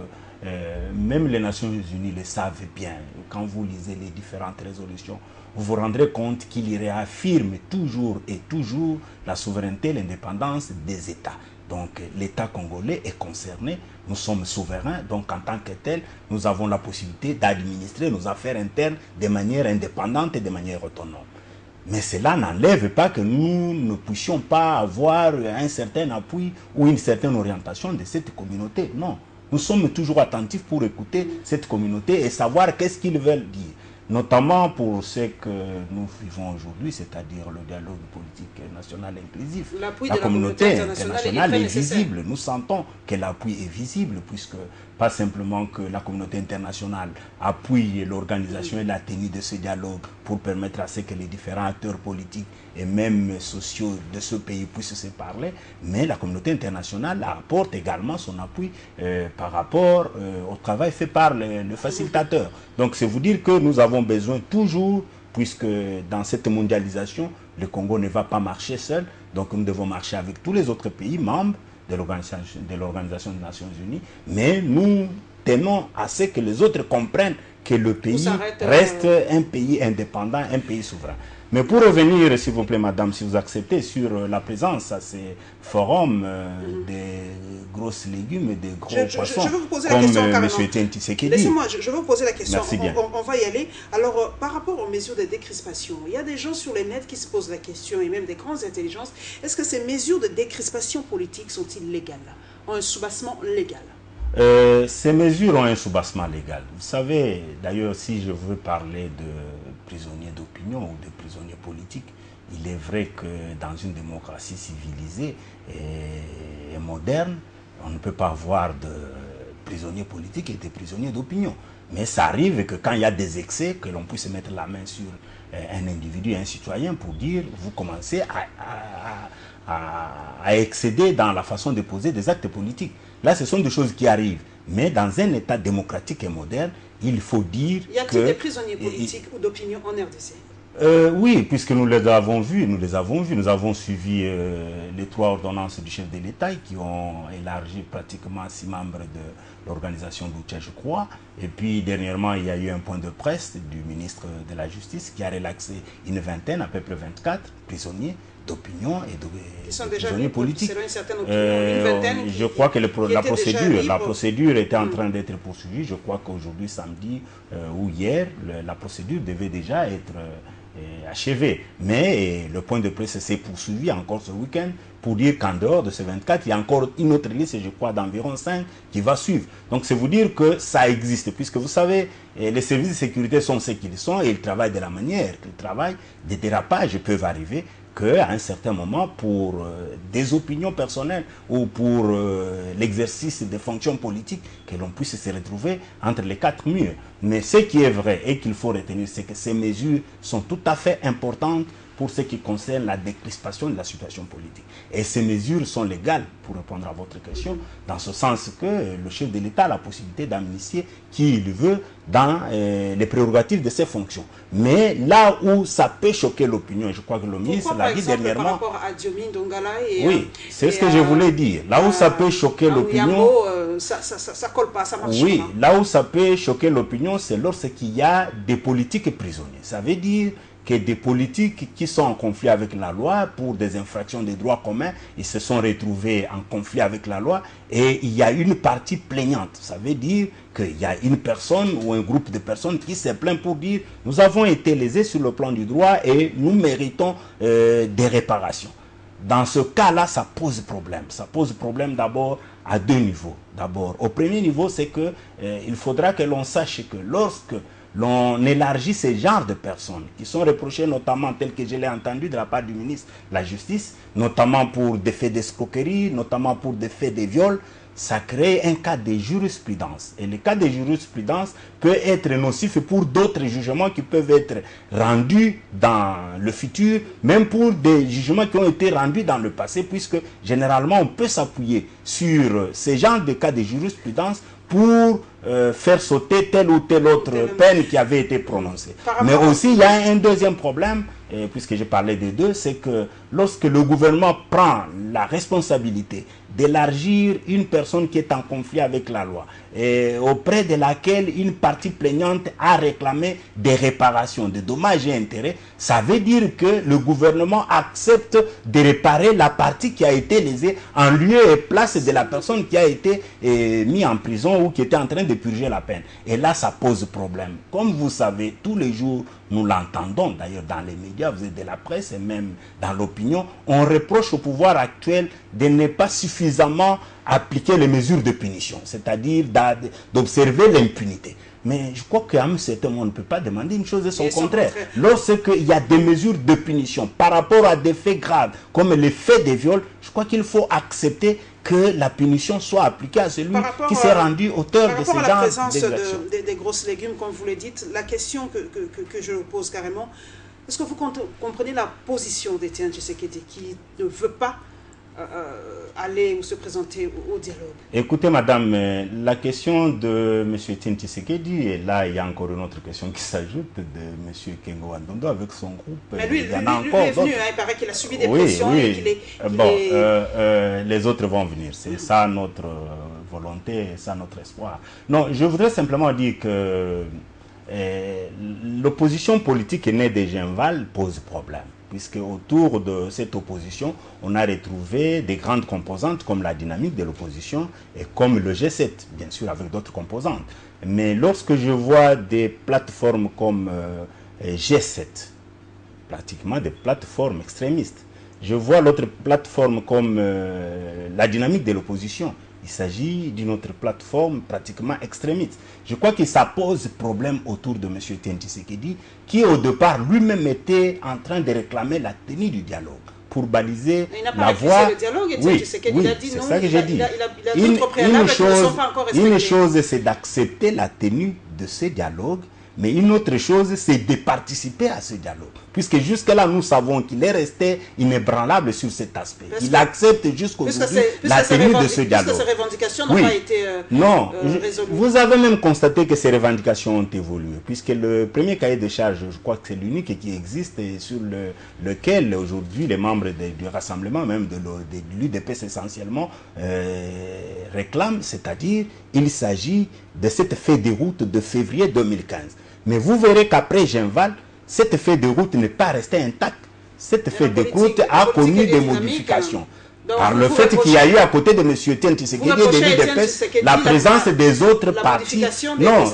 même les Nations Unies le savent bien. Quand vous lisez les différentes résolutions, vous vous rendrez compte qu'il réaffirme toujours et toujours la souveraineté et l'indépendance des États. Donc l'État congolais est concerné, nous sommes souverains, donc en tant que tel, nous avons la possibilité d'administrer nos affaires internes de manière indépendante et de manière autonome. Mais cela n'enlève pas que nous ne puissions pas avoir un certain appui ou une certaine orientation de cette communauté. Non, nous sommes toujours attentifs pour écouter cette communauté et savoir qu'est-ce qu'ils veulent dire. Notamment pour ce que nous vivons aujourd'hui, c'est-à-dire le dialogue politique national inclusif. La communauté internationale est visible. Nous sentons que l'appui est visible, puisque pas simplement que la communauté internationale appuie l'organisation et la tenue de ce dialogue pour permettre à ce que les différents acteurs politiques et même sociaux de ce pays puissent se parler, mais la communauté internationale apporte également son appui par rapport au travail fait par le facilitateur. Donc c'est vous dire que nous avons besoin toujours, puisque dans cette mondialisation, le Congo ne va pas marcher seul, donc nous devons marcher avec tous les autres pays membres de l'Organisation des Nations Unies, mais nous tenons à ce que les autres comprennent que le pays reste un pays indépendant, un pays souverain. Mais pour revenir, s'il vous plaît, madame, si vous acceptez, sur la présence à ces forums des grosses légumes et des gros poissons, je veux vous poser la question, comme M. Tshisekedi. Laissez-moi, je veux vous poser la question. Merci bien. On va y aller. Alors, par rapport aux mesures de décrispation, il y a des gens sur les nets qui se posent la question, et même des grandes intelligences, est-ce que ces mesures de décrispation politique sont-ils légales, ont un soubassement légal? Ces mesures ont un soubassement légal. Vous savez, d'ailleurs, si je veux parler de prisonniers d'opinion ou de prisonniers politiques, il est vrai que dans une démocratie civilisée et moderne, on ne peut pas avoir de prisonniers politiques et de prisonniers d'opinion. Mais ça arrive que quand il y a des excès, que l'on puisse mettre la main sur un individu, un citoyen, pour dire, vous commencez à excéder dans la façon de poser des actes politiques. Là, ce sont des choses qui arrivent. Mais dans un État démocratique et moderne, il faut dire que... Y a-t-il des prisonniers politiques ou d'opinion en RDC? Oui, puisque nous les avons vus, nous avons suivi les 3 ordonnances du chef de l'État qui ont élargi pratiquement 6 membres de l'organisation d'Outia, je crois. Et puis dernièrement, il y a eu un point de presse du ministre de la Justice qui a relaxé une vingtaine, à peu près 24 prisonniers d'opinion et de prisonniers politiques. Selon une certaine opinion, une vingtaine je crois que la procédure était en train d'être poursuivie. Je crois qu'aujourd'hui, samedi ou hier, la procédure devait déjà être achevé. Mais le point de presse s'est poursuivi encore ce week-end pour dire qu'en dehors de ces 24, il y a encore une autre liste, je crois, d'environ 5 qui va suivre. Donc c'est vous dire que ça existe, puisque vous savez, les services de sécurité sont ce qu'ils sont et ils travaillent de la manière qu'ils travaillent. Des dérapages peuvent arriver qu'à un certain moment, pour des opinions personnelles ou pour l'exercice des fonctions politiques, que l'on puisse se retrouver entre les 4 murs. Mais ce qui est vrai et qu'il faut retenir, c'est que ces mesures sont tout à fait importantes pour ce qui concerne la décrispation de la situation politique. Et ces mesures sont légales, pour répondre à votre question, dans ce sens que le chef de l'État a la possibilité d'amnistier qui il veut dans les prérogatives de ses fonctions. Mais là où ça peut choquer l'opinion, je crois que le ministre l'a dit dernièrement... Par rapport à Diomi Dongala et... Oui, c'est ce que je voulais dire. Là où ça peut choquer l'opinion... ça colle pas, ça marche oui, pas. Là où ça peut choquer l'opinion, c'est lorsqu'il y a des politiques prisonniers. Ça veut dire que des politiques qui sont en conflit avec la loi pour des infractions des droits communs, ils se sont retrouvés en conflit avec la loi et il y a une partie plaignante. Ça veut dire qu'il y a une personne ou un groupe de personnes qui s'est plaint pour dire nous avons été lésés sur le plan du droit et nous méritons des réparations. Dans ce cas-là, ça pose problème. Ça pose problème d'abord à deux niveaux. D'abord, au premier niveau, c'est que il faudra que l'on sache que lorsque l'on élargit ce genre de personnes qui sont reprochées notamment, tel que je l'ai entendu de la part du ministre de la Justice, notamment pour des faits d'escroquerie, notamment pour des faits de viol, ça crée un cas de jurisprudence. Et le cas de jurisprudence peut être nocif pour d'autres jugements qui peuvent être rendus dans le futur, même pour des jugements qui ont été rendus dans le passé, puisque généralement on peut s'appuyer sur ce genre de cas de jurisprudence pour faire sauter telle ou telle autre peine qui avait été prononcée. Mais aussi, il y a un deuxième problème, puisque j'ai parlé des deux, c'est que lorsque le gouvernement prend la responsabilité d'élargir une personne qui est en conflit avec la loi, et auprès de laquelle une partie plaignante a réclamé des réparations, des dommages et intérêts, ça veut dire que le gouvernement accepte de réparer la partie qui a été lésée en lieu et place de la personne qui a été mise en prison ou qui était en train de purger la peine. Et là, ça pose problème. Comme vous savez, tous les jours, nous l'entendons d'ailleurs dans les médias, vous êtes de la presse et même dans l'opinion, on reproche au pouvoir actuel de ne pas suffisamment appliquer les mesures de punition, c'est-à-dire d'observer l'impunité. Mais je crois qu'à un certain moment, on ne peut pas demander une chose et son contraire. Lorsqu'il y a des mesures de punition par rapport à des faits graves, comme les faits de viol, je crois qu'il faut accepter que la punition soit appliquée à celui qui s'est rendu auteur de ces genres d'exactions. Par rapport à la présence des grosses légumes, comme vous le dites, la question que je pose carrément, est-ce que vous comprenez la position d'Étienne Tshisekedi qui ne veut pas aller ou se présenter au dialogue? Écoutez, madame, la question de M. Etienne Tshisekedi, et là, il y a encore une autre question qui s'ajoute de M. Kengo Wandondo avec son groupe. Mais lui, il est venu, il paraît qu'il a subi des pressions. Oui. Les autres vont venir. C'est ça notre volonté, ça notre espoir. Non, je voudrais simplement dire que l'opposition politique née de Genval pose problème, puisque autour de cette opposition, on a retrouvé des grandes composantes comme la dynamique de l'opposition et comme le G7, bien sûr avec d'autres composantes. Mais lorsque je vois des plateformes comme G7, pratiquement des plateformes extrémistes, je vois l'autre plateforme comme la dynamique de l'opposition, il s'agit d'une autre plateforme pratiquement extrémiste. Je crois que ça pose problème autour de M. Etienne Tshisekedi, qui au départ lui-même était en train de réclamer la tenue du dialogue pour baliser la voie. Le dialogue, oui, c'est ça que j'ai dit. Une chose, c'est d'accepter la tenue de ce dialogue, mais une autre chose, c'est de participer à ce dialogue. Puisque jusque-là, nous savons qu'il est resté inébranlable sur cet aspect. Il accepte jusqu'aujourd'hui la tenue de ce dialogue. Puisque ces revendications n'ont pas été résolues. Vous avez même constaté que ces revendications ont évolué. Puisque le premier cahier de charge, je crois que c'est l'unique qui existe et sur lequel aujourd'hui les membres du rassemblement, même de l'UDPS essentiellement, réclament. C'est-à-dire, il s'agit de cette feuille de route de février 2015. Mais vous verrez qu'après Genval, cette feuille de route n'est pas restée intacte. Cette feuille de route a connu des modifications. Par le fait qu'il y a eu à côté de M. Etienne Tshisekedi et de l'UDPS la présence des autres partis. Non,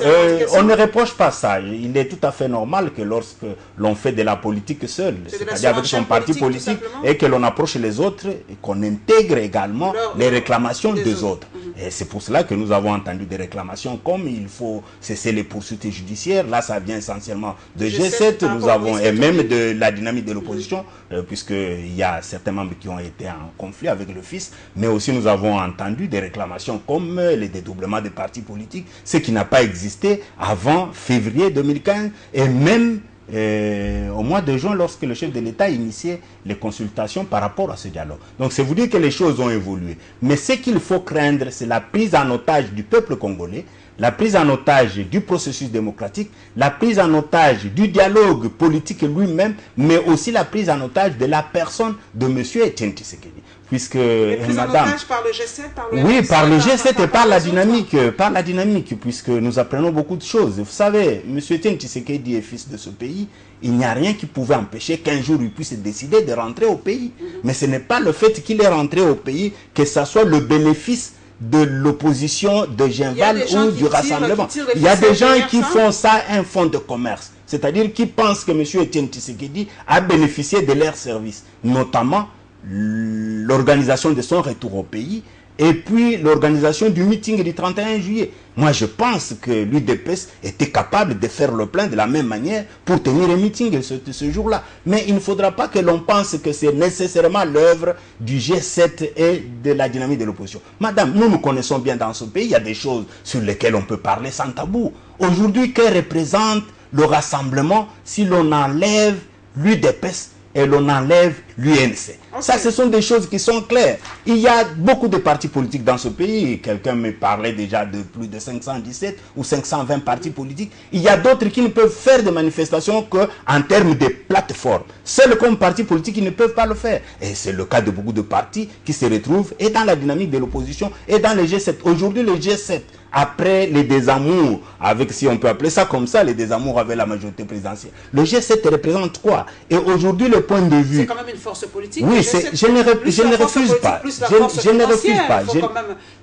on ne reproche pas ça. Il est tout à fait normal que lorsque l'on fait de la politique seul, c'est-à-dire avec son parti politique, et que l'on approche les autres, et qu'on intègre également les réclamations des autres. Et c'est pour cela que nous avons entendu des réclamations comme il faut cesser les poursuites judiciaires. Là, ça vient essentiellement de G7, nous avons, et même de la dynamique de l'opposition, puisqu'il y a certains membres qui ont été en conflit avec le fils, mais aussi nous avons entendu des réclamations comme les dédoublements des partis politiques, ce qui n'a pas existé avant février 2015 et même au mois de juin, lorsque le chef de l'État initiait les consultations par rapport à ce dialogue. Donc c'est vous dire que les choses ont évolué. Mais ce qu'il faut craindre, c'est la prise en otage du peuple congolais, la prise en otage du processus démocratique, la prise en otage du dialogue politique lui-même, mais aussi la prise en otage de la personne de M. Etienne Tshisekedi. Puisque, madame, par le G7, par le oui, par le G7 et par la dynamique, puisque nous apprenons beaucoup de choses. Vous savez, M. Etienne Tshisekedi est fils de ce pays. Il n'y a rien qui pouvait empêcher qu'un jour il puisse décider de rentrer au pays. Mais ce n'est pas le fait qu'il est rentré au pays que ça soit le bénéfice de l'opposition de Genval ou du rassemblement. Il y a des gens qui font ça un fonds de commerce. C'est-à-dire qui pensent que M. Etienne Tshisekedi a bénéficié de leurs services, notamment l'organisation de son retour au pays et puis l'organisation du meeting du 31 juillet. Moi, je pense que l'UDPS était capable de faire le plein de la même manière pour tenir un meeting ce jour-là. Mais il ne faudra pas que l'on pense que c'est nécessairement l'œuvre du G7 et de la dynamique de l'opposition. Madame, nous connaissons bien dans ce pays, il y a des choses sur lesquelles on peut parler sans tabou. Aujourd'hui, que représente le rassemblement si l'on enlève l'UDPS et l'on enlève l'UNC? Ça, ce sont des choses qui sont claires. Il y a beaucoup de partis politiques dans ce pays. Quelqu'un me parlait déjà de plus de 517 ou 520 partis politiques. Il y a d'autres qui ne peuvent faire des manifestations qu'en termes de plateforme. Seuls comme partis politiques, ils ne peuvent pas le faire. Et c'est le cas de beaucoup de partis qui se retrouvent et dans la dynamique de l'opposition et dans le G7. Aujourd'hui, le G7, après les désamours, avec, si on peut appeler ça comme ça, les désamours avec la majorité présidentielle, le G7 représente quoi? Et aujourd'hui, le point de vue... C'est quand même une force politique. Oui, je ne refuse pas. Je ne refuse pas.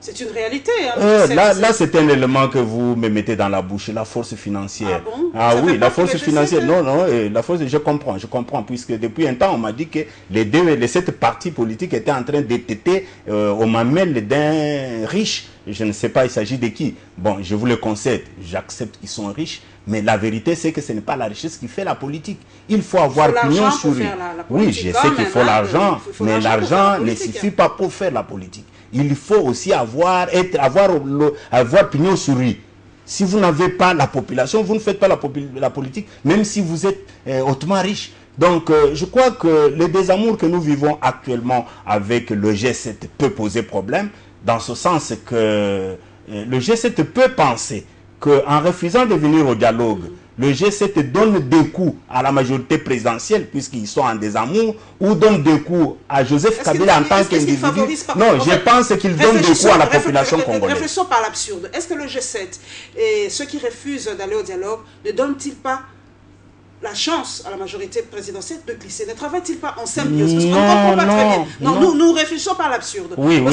C'est une réalité. Là, c'est un élément que vous me mettez dans la bouche, la force financière. Ah bon? Ah oui, la force financière. Non, la force, je comprends, puisque depuis un temps, on m'a dit que les 7 partis politiques étaient en train d'étêter aux mamelles d'un riche. Je ne sais pas, il s'agit de qui. Bon, je vous le concède, j'accepte qu'ils sont riches, mais la vérité, c'est que ce n'est pas la richesse qui fait la politique. Il faut avoir pignon sur lui. Oui, je sais qu'il faut l'argent, mais l'argent ne suffit pas pour faire la politique. Il faut aussi avoir pignon sur lui. Si vous n'avez pas la population, vous ne faites pas la politique, même si vous êtes hautement riche. Donc, je crois que le désamour que nous vivons actuellement avec le G7 peut poser problème, dans ce sens que le G7 peut penser qu'en refusant de venir au dialogue, le G7 donne des coups à la majorité présidentielle, puisqu'ils sont en désamour, ou donne des coups à Joseph Kabila en tant qu'individu. Non, je pense qu'il donne des coups à la population congolaise. Réfléchissons par l'absurde. Est-ce que le G7 et ceux qui refusent d'aller au dialogue ne donnent-ils pas la chance à la majorité présidentielle de glisser? Ne travaille-t-il pas en symbiose? Parce qu'on ne comprend pas très bien. Non, nous réfléchissons par l'absurde. Oui.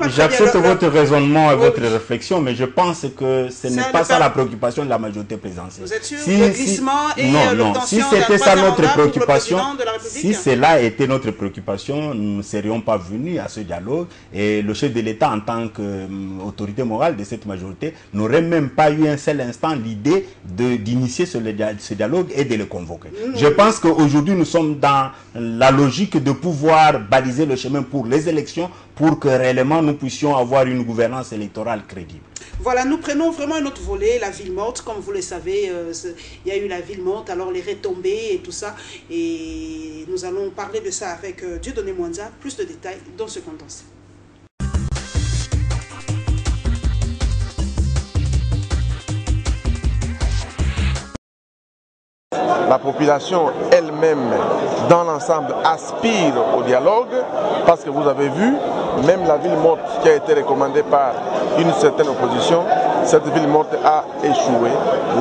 J'accepte votre raisonnement et votre réflexion, mais je pense que ce n'est pas ça la préoccupation de la majorité présidentielle. Vous êtes sûr? Le glissement et l'obtention si c'était ça notre préoccupation, si cela était notre préoccupation, nous ne serions pas venus à ce dialogue et le chef de l'État, en tant qu'autorité morale de cette majorité, n'aurait même pas eu un seul instant l'idée d'initier ce dialogue et de le convoquer. Je pense qu'aujourd'hui, nous sommes dans la logique de pouvoir baliser le chemin pour les élections pour que réellement nous puissions avoir une gouvernance électorale crédible. Voilà, nous prenons vraiment un autre volet, la ville morte. Comme vous le savez, il y a eu la ville morte, alors les retombées et tout ça. Et nous allons parler de ça avec Dieudonné Mwanza. Plus de détails dans ce condensé. La population elle-même, dans l'ensemble, aspire au dialogue parce que vous avez vu, même la ville morte qui a été recommandée par une certaine opposition, cette ville morte a échoué.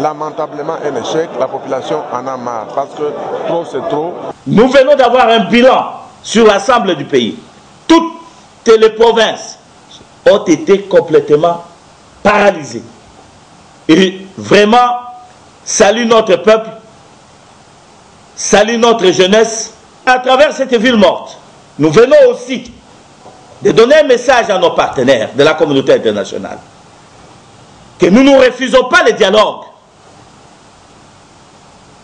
Lamentablement un échec, la population en a marre parce que trop c'est trop. Nous venons d'avoir un bilan sur l'ensemble du pays. Toutes les provinces ont été complètement paralysées. Et vraiment, salut notre peuple, salut notre jeunesse à travers cette ville morte. Nous venons aussi de donner un message à nos partenaires de la communauté internationale que nous ne refusons pas le dialogue.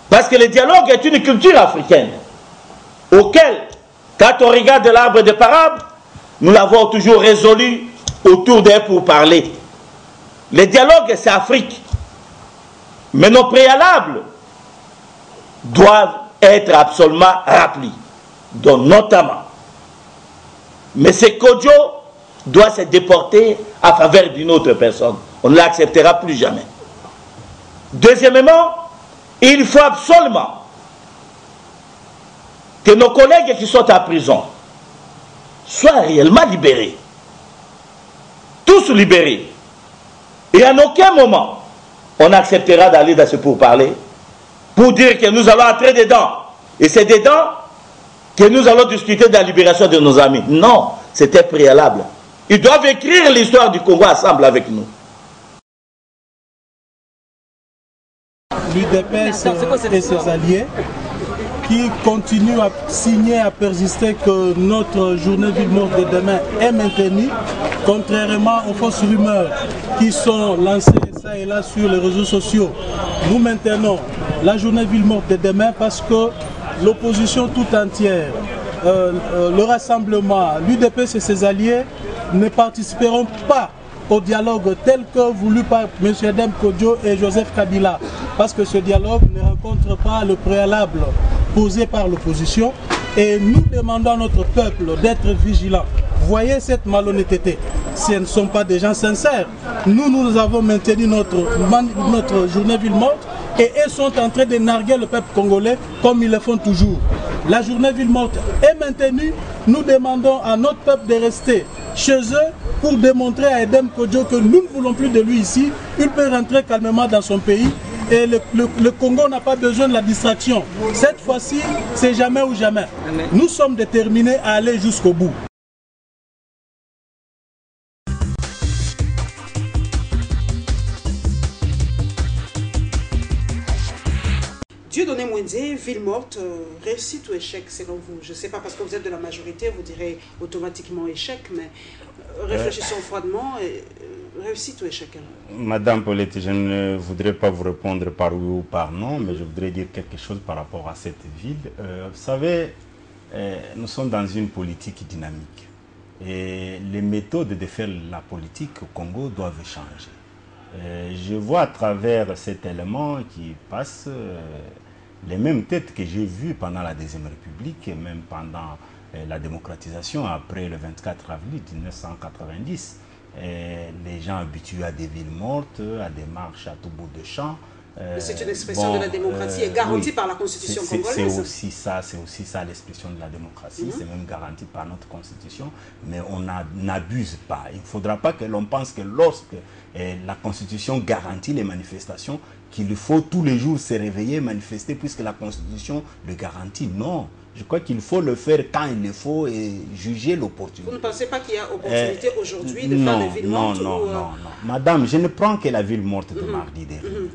Parce que le dialogue est une culture africaine auquel, quand on regarde l'arbre de parable, nous l'avons toujours résolu autour d'un pourparler. Le dialogue, c'est Afrique. Mais nos préalables doivent être absolument rappelés, dont notamment M. Kodjo doit se déporter à faveur d'une autre personne. On ne l'acceptera plus jamais. Deuxièmement, il faut absolument que nos collègues qui sont en prison soient réellement libérés. Tous libérés. Et à aucun moment, on acceptera d'aller dans ce pourparler pour dire que nous allons entrer dedans. Et c'est dedans que nous allons discuter de la libération de nos amis. Non, c'était préalable. Ils doivent écrire l'histoire du Congo ensemble avec nous. L'UDPS et ses alliés qui continuent à signer, à persister que notre journée ville morte de demain est maintenue, contrairement aux fausses rumeurs qui sont lancées ça et là sur les réseaux sociaux. Nous maintenons la journée ville morte de demain parce que l'opposition tout entière, le rassemblement, l'UDPS et ses alliés ne participeront pas au dialogue tel que voulu par M. Dem Kodjo et Joseph Kabila, parce que ce dialogue ne rencontre pas le préalable posé par l'opposition et nous demandons à notre peuple d'être vigilant. Voyez cette malhonnêteté, ce ne sont pas des gens sincères. Nous avons maintenu notre journée ville morte et ils sont en train de narguer le peuple congolais comme ils le font toujours. La journée ville morte est maintenue, nous demandons à notre peuple de rester chez eux pour démontrer à Dem Kodjo que nous ne voulons plus de lui ici. Il peut rentrer calmement dans son pays et le Congo n'a pas besoin de la distraction. Cette fois-ci, c'est jamais ou jamais. Nous sommes déterminés à aller jusqu'au bout. Dieudonné Mwende, ville morte, réussite ou échec selon vous? Je ne sais pas, parce que vous êtes de la majorité, vous direz automatiquement échec, mais réfléchissons froidement, réussite ou échec? Madame Paulette, je ne voudrais pas vous répondre par oui ou par non, mais je voudrais dire quelque chose par rapport à cette ville. Vous savez, nous sommes dans une politique dynamique et les méthodes de faire la politique au Congo doivent changer. Je vois à travers cet élément qui passe les mêmes têtes que j'ai vues pendant la Deuxième République et même pendant la démocratisation après le 24 avril 1990. Les gens habitués à des villes mortes, à des marches à tout bout de champ. C'est une expression de la démocratie, est garantie oui, par la Constitution congolaise. C'est aussi ça l'expression de la démocratie, c'est même garanti par notre Constitution, mais on n'abuse pas. Il ne faudra pas que l'on pense que lorsque la Constitution garantit les manifestations, qu'il faut tous les jours se réveiller et manifester puisque la Constitution le garantit. Non, je crois qu'il faut le faire quand il le faut et juger l'opportunité. Vous ne pensez pas qu'il y a opportunité aujourd'hui de faire des villes mortes? Non. Madame, je ne prends que la ville morte de mardi dernier.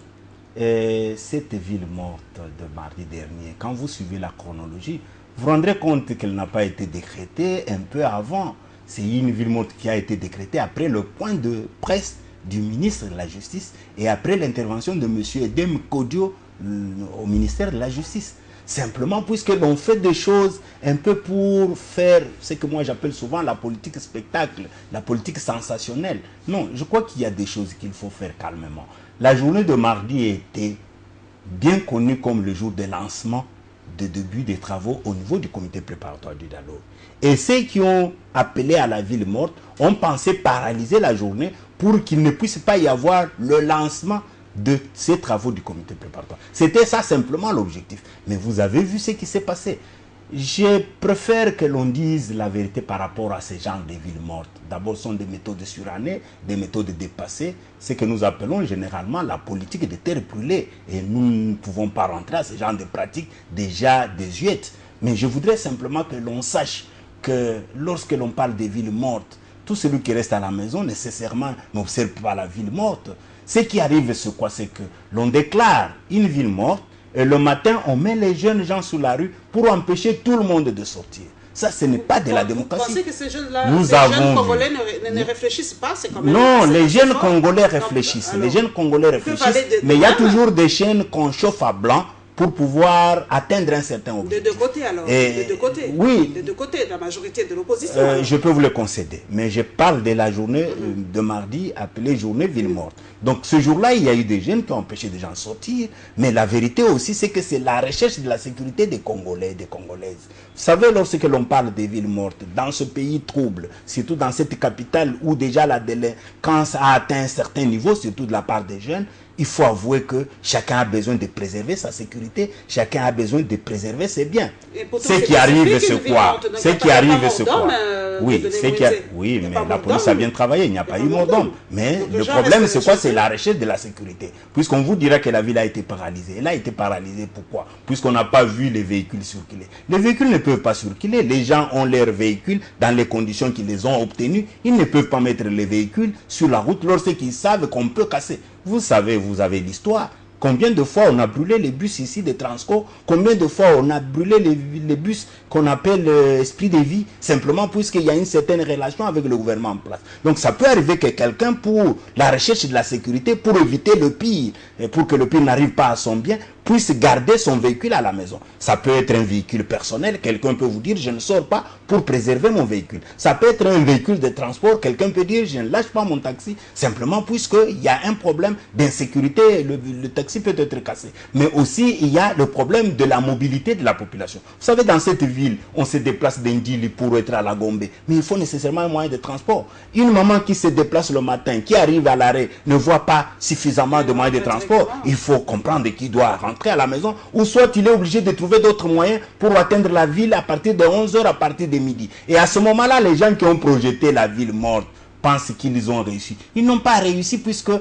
Cette ville morte de mardi dernier, quand vous suivez la chronologie, vous vous rendrez compte qu'elle n'a pas été décrétée un peu avant. C'est une ville morte qui a été décrétée après le point de presse du ministre de la Justice et après l'intervention de M. Dem Kodjo au ministère de la Justice. Simplement puisque l'on fait des choses un peu pour faire ce que moi j'appelle souvent la politique spectacle, la politique sensationnelle. Non, je crois qu'il y a des choses qu'il faut faire calmement. La journée de mardi était bien connue comme le jour de lancement de début des travaux au niveau du comité préparatoire du dialogue. Et ceux qui ont appelé à la ville morte ont pensé paralyser la journée pour qu'il ne puisse pas y avoir le lancement de ces travaux du comité préparatoire. C'était ça simplement l'objectif. Mais vous avez vu ce qui s'est passé. Je préfère que l'on dise la vérité par rapport à ces genres de villes mortes. D'abord, ce sont des méthodes surannées, des méthodes dépassées, ce que nous appelons généralement la politique de terre brûlée. Et nous ne pouvons pas rentrer à ce genre de pratiques déjà désuètes. Mais je voudrais simplement que l'on sache que lorsque l'on parle des villes mortes, tout celui qui reste à la maison nécessairement n'observe pas la ville morte. Ce qui arrive, c'est quoi? C'est que l'on déclare une ville morte et le matin, on met les jeunes gens sous la rue pour empêcher tout le monde de sortir. Ça, ce n'est pas de la démocratie. Vous pensez que ces jeunes-là, jeunes Congolais ne réfléchissent pas? Non, les jeunes Congolais réfléchissent. Les jeunes Congolais réfléchissent. Mais il y a toujours des chaînes qu'on chauffe à blanc pour pouvoir atteindre un certain objectif. De deux côtés alors, de deux côtés. Oui. De deux côtés, de la majorité de l'opposition. Je peux vous le concéder, mais je parle de la journée de mardi appelée journée ville morte. Donc ce jour-là, il y a eu des jeunes qui ont empêché des gens de sortir, mais la vérité aussi, c'est que c'est la recherche de la sécurité des Congolais, des Congolaises. Vous savez, lorsque l'on parle des villes mortes, dans ce pays trouble, surtout dans cette capitale où déjà la délinquance a atteint un certain niveau, surtout de la part des jeunes, il faut avouer que chacun a besoin de préserver sa sécurité, chacun a besoin de préserver ses biens. Ce qui arrive, c'est quoi? Ce qui arrive, c'est quoi? Oui, oui, mais la police a bien travaillé, il n'y a pas eu mort d'homme. Mais le problème, c'est quoi? C'est la recherche de la sécurité. Puisqu'on vous dira que la ville a été paralysée. Elle a été paralysée, pourquoi? Puisqu'on n'a pas vu les véhicules circuler. Les véhicules ne peuvent pas circuler. Les gens ont leurs véhicules dans les conditions qu'ils les ont obtenues. Ils ne peuvent pas mettre les véhicules sur la route lorsqu'ils savent qu'on peut casser. Vous savez, vous avez l'histoire. Combien de fois on a brûlé les bus ici de Transco? Combien de fois on a brûlé les bus qu'on appelle esprit de vie, simplement puisqu'il y a une certaine relation avec le gouvernement en place. Donc ça peut arriver que quelqu'un, pour la recherche de la sécurité, pour éviter le pire, et pour que le pire n'arrive pas à son bien, puisse garder son véhicule à la maison. Ça peut être un véhicule personnel, quelqu'un peut vous dire je ne sors pas pour préserver mon véhicule. Ça peut être un véhicule de transport, quelqu'un peut dire je ne lâche pas mon taxi, simplement puisqu'il y a un problème d'insécurité, le taxi peut être cassé. Mais aussi il y a le problème de la mobilité de la population. Vous savez, dans cette ville, on se déplace d'Indili pour être à la Gombe, mais il faut nécessairement un moyen de transport. Une maman qui se déplace le matin, qui arrive à l'arrêt, ne voit pas suffisamment de moyens de transport, il faut comprendre qu'il doit rentrer à la maison, ou soit il est obligé de trouver d'autres moyens pour atteindre la ville à partir de 11h, à partir de midi. Et à ce moment-là, les gens qui ont projeté la ville morte pensent qu'ils ont réussi. Ils n'ont pas réussi puisque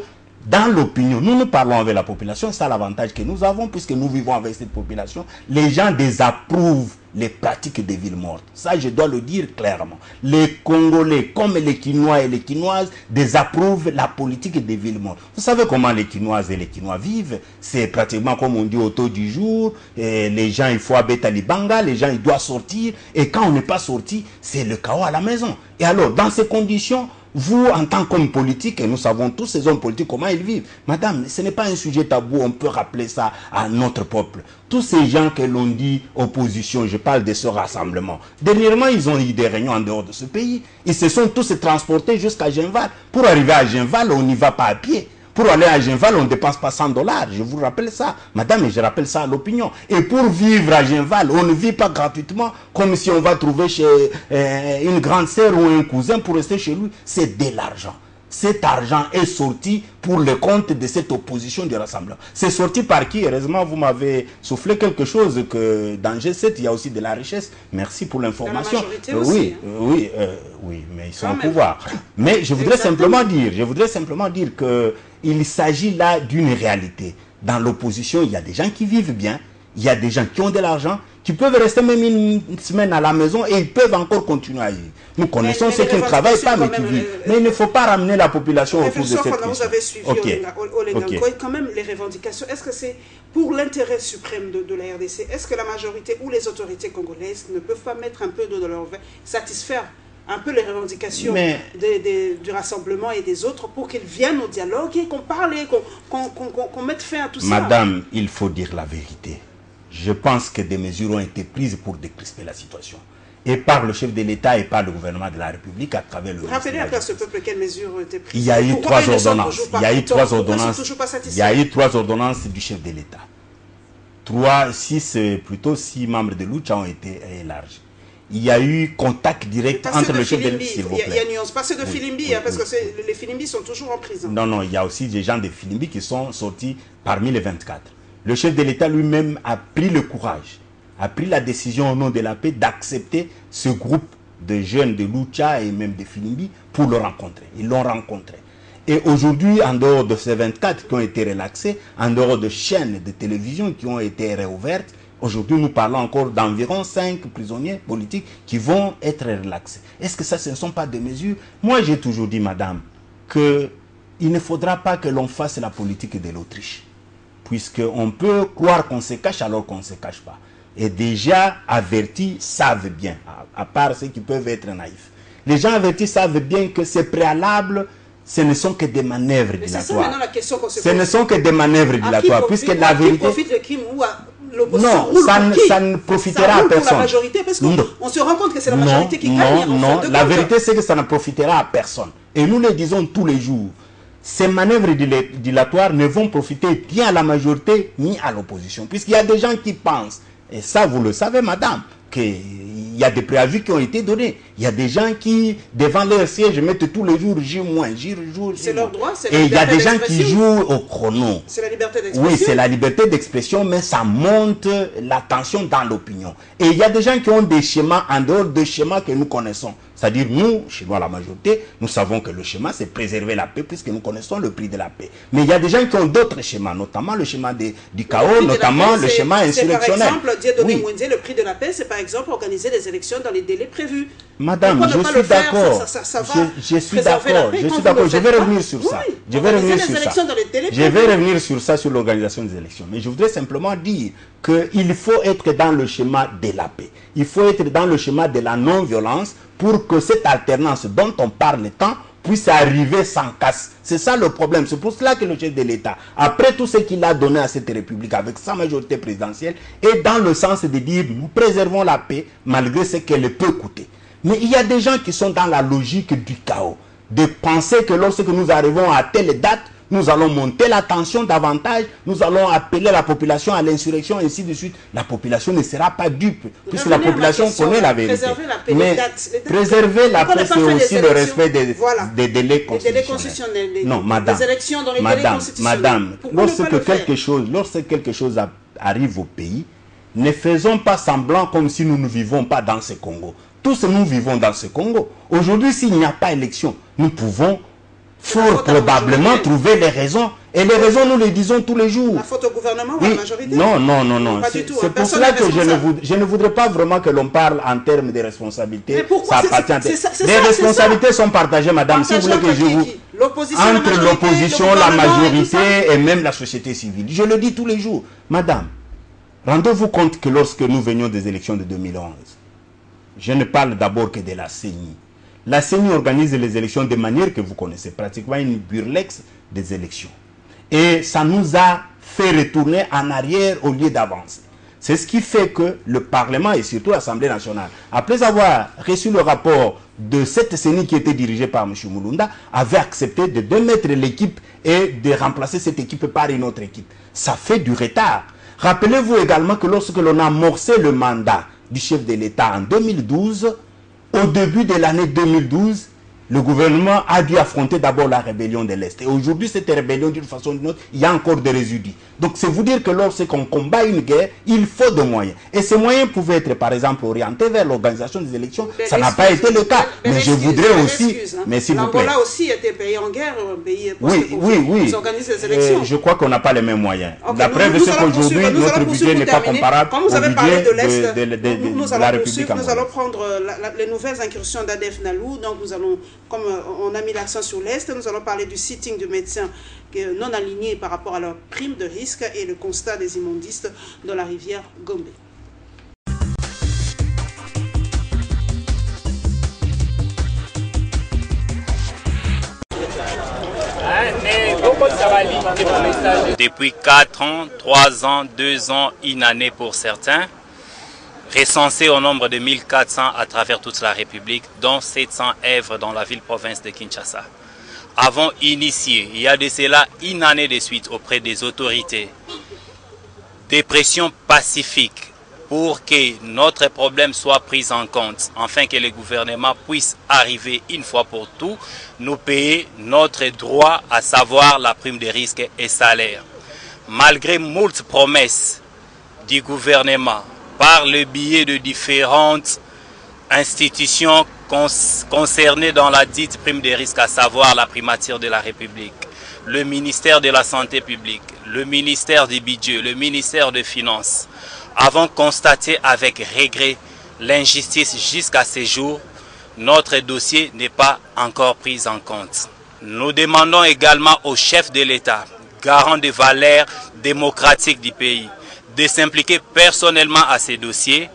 dans l'opinion, nous parlons avec la population, c'est l'avantage que nous avons puisque nous vivons avec cette population. Les gens désapprouvent les pratiques des villes mortes. Ça, je dois le dire clairement. Les Congolais, comme les Quinois et les Quinoises, désapprouvent la politique des villes mortes. Vous savez comment les Quinoises et les Quinois vivent? C'est pratiquement comme on dit au taux du jour. Et les gens, il faut habiter à Libanga, les gens, ils doivent sortir. Et quand on n'est pas sorti, c'est le chaos à la maison. Et alors, dans ces conditions, vous, en tant qu'homme politique, et nous savons tous ces hommes politiques, comment ils vivent. Madame, ce n'est pas un sujet tabou, on peut rappeler ça à notre peuple. Tous ces gens que l'on dit opposition, je parle de ce rassemblement. Dernièrement, ils ont eu des réunions en dehors de ce pays. Ils se sont tous transportés jusqu'à Genval. Pour arriver à Genval, on n'y va pas à pied. Pour aller à Genval, on ne dépense pas $100. Je vous rappelle ça. Madame, et je rappelle ça à l'opinion. Et pour vivre à Genval, on ne vit pas gratuitement comme si on va trouver chez une grande sœur ou un cousin pour rester chez lui. C'est de l'argent. Cet argent est sorti pour le compte de cette opposition du rassemblement. C'est sorti par qui? Heureusement, vous m'avez soufflé quelque chose que dans G7, il y a aussi de la richesse. Merci pour l'information. Oui, mais ils sont au pouvoir. Mais je voudrais simplement dire que il s'agit là d'une réalité. Dans l'opposition, il y a des gens qui vivent bien, il y a des gens qui ont de l'argent, qui peuvent rester même une semaine à la maison et ils peuvent encore continuer à vivre. Nous connaissons ceux qui ne travaillent pas mais qui vivent. Mais il ne faut pas ramener la population autour de cette question. Vous avez suivi quand même les revendications. Est-ce que c'est pour l'intérêt suprême de la RDC? Est-ce que la majorité ou les autorités congolaises ne peuvent pas mettre un peu d'eau dans leur vin, satisfaire un peu les revendications du rassemblement et des autres pour qu'ils viennent au dialogue et qu'on parle et qu'on mette fin à tout ça? Madame, il faut dire la vérité. Je pense que des mesures ont été prises pour décrisper la situation. Et par le chef de l'État et par le gouvernement de la République à travers le... Rappelez un peu à ce peuple quelles mesures ont été prises. Il y a eu trois ordonnances. Il y a eu trois ordonnances. Il y a eu trois ordonnances du chef de l'État. 6 membres de Lucha ont été élargis. Il y a eu contact direct entre le chef de l'État. Il y a nuance. Passez de Filimbi, parce que les Filimbi sont toujours en prison. Non, il y a aussi des gens de Filimbi qui sont sortis parmi les 24. Le chef de l'État lui-même a pris le courage, a pris la décision au nom de la paix d'accepter ce groupe de jeunes de Lucha et même de Filimbi pour le rencontrer. Ils l'ont rencontré. Et aujourd'hui, en dehors de ces 24 qui ont été relaxés, en dehors de chaînes de télévision qui ont été réouvertes, aujourd'hui nous parlons encore d'environ 5 prisonniers politiques qui vont être relaxés. Est-ce que ça, ce ne sont pas des mesures? Moi, j'ai toujours dit, madame, qu'il ne faudra pas que l'on fasse la politique de l'Autriche. Puisqu'on peut croire qu'on se cache alors qu'on ne se cache pas. Et déjà avertis savent bien, à part ceux qui peuvent être naïfs. Les gens avertis savent bien que c'est préalable ce ne sont que des manœuvres Mais c'est ça dilatoires. maintenant la question qu'on se Ce pose. ne sont que des manœuvres dilatoires, puisque la vérité... profite le crime ou l'opposition Non, roule ça, pour qui? ça ne profitera Ça à roule pour personne. la majorité, parce qu'on se rend compte que c'est la majorité qui gagne. en Non, fin de la compte. vérité c'est que ça ne profitera à personne. Et nous le disons tous les jours. Ces manœuvres dilatoires ne vont profiter ni à la majorité ni à l'opposition. Puisqu'il y a des gens qui pensent, et ça vous le savez madame, qu'il y a des préavis qui ont été donnés. Il y a des gens qui, devant leur siège, mettent tous les jours J-, J-. C'est leur droit, c'est la Et il y a liberté des gens qui d'expression. jouent au chrono. C'est la liberté d'expression. Oui, c'est la liberté d'expression, mais ça monte la tension dans l'opinion. Et il y a des gens qui ont des schémas en dehors des schémas que nous connaissons. C'est-à-dire, nous, chez nous, la majorité, nous savons que le schéma, c'est préserver la paix, puisque nous connaissons le prix de la paix. Mais il y a des gens qui ont d'autres schémas, notamment le schéma du chaos, notamment le schéma insurrectionnel. Par exemple, Dieudonné Mwenze, le prix de la paix, c'est par exemple organiser les élections dans les délais prévus. Madame, je suis d'accord. Je suis d'accord. Je suis d'accord. Je vais revenir sur ça. Je vais revenir sur ça. Je vais revenir sur ça, sur l'organisation des élections. Mais je voudrais simplement dire qu'il faut être dans le schéma de la paix. Il faut être dans le schéma de la non-violence pour que cette alternance dont on parle tant puisse arriver sans casse. C'est ça le problème. C'est pour cela que le chef de l'État, après tout ce qu'il a donné à cette République avec sa majorité présidentielle, est dans le sens de dire nous préservons la paix malgré ce qu'elle peut coûter. Mais il y a des gens qui sont dans la logique du chaos, de penser que lorsque nous arrivons à telle date, nous allons monter la tension davantage, nous allons appeler la population à l'insurrection, ainsi de suite. La population ne sera pas dupe, puisque la population connaît la vérité. Préserver la paix, mais préserver la paix, c'est aussi le respect des délais constitutionnels. Non, madame, les élections dans les délais constitutionnels. madame, lorsque quelque chose arrive au pays, ne faisons pas semblant comme si nous ne vivons pas dans ce Congo. Tous nous vivons dans ce Congo. Aujourd'hui, s'il n'y a pas élection, nous pouvons fort probablement trouver les raisons. Et les raisons, nous les disons tous les jours. La faute au gouvernement ou à la majorité? Non. C'est pour cela que je ne voudrais pas vraiment que l'on parle en termes de responsabilité. Mais pourquoi? Les responsabilités sont partagées, madame. Si vous voulez que je vous... Entre l'opposition, la majorité et même la société civile. Je le dis tous les jours. Madame, rendez-vous compte que lorsque nous venions des élections de 2011, je ne parle d'abord que de la CENI. La CENI organise les élections de manière que vous connaissez, pratiquement une burlex des élections. Et ça nous a fait retourner en arrière au lieu d'avancer. C'est ce qui fait que le Parlement et surtout l'Assemblée nationale, après avoir reçu le rapport de cette CENI qui était dirigée par M. Mulunda, avait accepté de démettre l'équipe et de remplacer cette équipe par une autre équipe. Ça fait du retard. Rappelez-vous également que lorsque l'on a amorcé le mandat du chef de l'État en 2012, au début de l'année 2012, le gouvernement a dû affronter d'abord la rébellion de l'Est. Et aujourd'hui, cette rébellion, d'une façon ou d'une autre, il y a encore des résidus. Donc, c'est vous dire que lorsqu'on combat une guerre, il faut des moyens. Et ces moyens pouvaient être, par exemple, orientés vers l'organisation des élections. Ça n'a pas été le cas. Mais je voudrais aussi... Mais s'il vous plaît. L'Angola aussi était pays en guerre, pays oui. Ils organisent les élections. Je crois qu'on n'a pas les mêmes moyens. La preuve, c'est qu'aujourd'hui, notre budget n'est pas comparable au budget de la République. Nous allons prendre les nouvelles incursions d'Adef Nalou. Donc, nous allons, comme on a mis l'accent sur l'Est, nous allons parler du sitting du médecin non aligné par rapport à leur prime de risque et le constat des immondistes dans la rivière Gombe. Depuis 4 ans, 3 ans, 2 ans, une année pour certains, recensés au nombre de 1400 à travers toute la République, dont 700 œuvres dans la ville-province de Kinshasa. Avons initié, il y a de cela une année de suite auprès des autorités, des pressions pacifiques pour que notre problème soit pris en compte, afin que le gouvernement puisse arriver une fois pour tout, nous payer notre droit, à savoir la prime de risque et salaire. Malgré moult promesses du gouvernement, par le biais de différentes institutions concernées dans la dite prime de risque, à savoir la primature de la République, le ministère de la Santé publique, le ministère du Budget, le ministère des Finances, avons constaté avec regret l'injustice jusqu'à ce jour. Notre dossier n'est pas encore pris en compte. Nous demandons également au chef de l'État, garant des valeurs démocratiques du pays, de s'impliquer personnellement à ces dossiers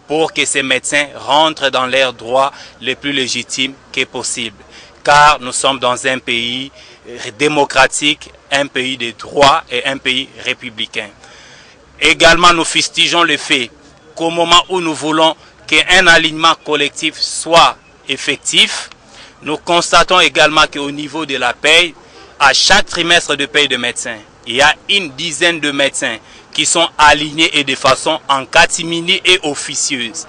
pour que ces médecins rentrent dans leurs droits les plus légitimes que possible. car nous sommes dans un pays démocratique, un pays de droit et un pays républicain. Également, nous fustigeons le fait qu'au moment où nous voulons qu'un alignement collectif soit effectif, nous constatons également qu'au niveau de la paye, à chaque trimestre de paye de médecins, il y a une dizaine de médecins qui sont alignés et de façon en catimini et officieuse.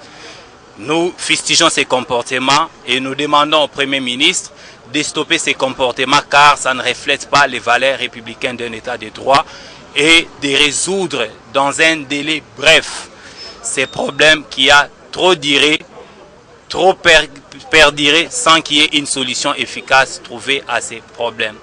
Nous fustigeons ces comportements et nous demandons au Premier ministre de stopper ces comportements car ça ne reflète pas les valeurs républicaines d'un État de droit et de résoudre dans un délai bref ces problèmes qui a trop duré, trop perduré sans qu'il y ait une solution efficace trouvée à ces problèmes.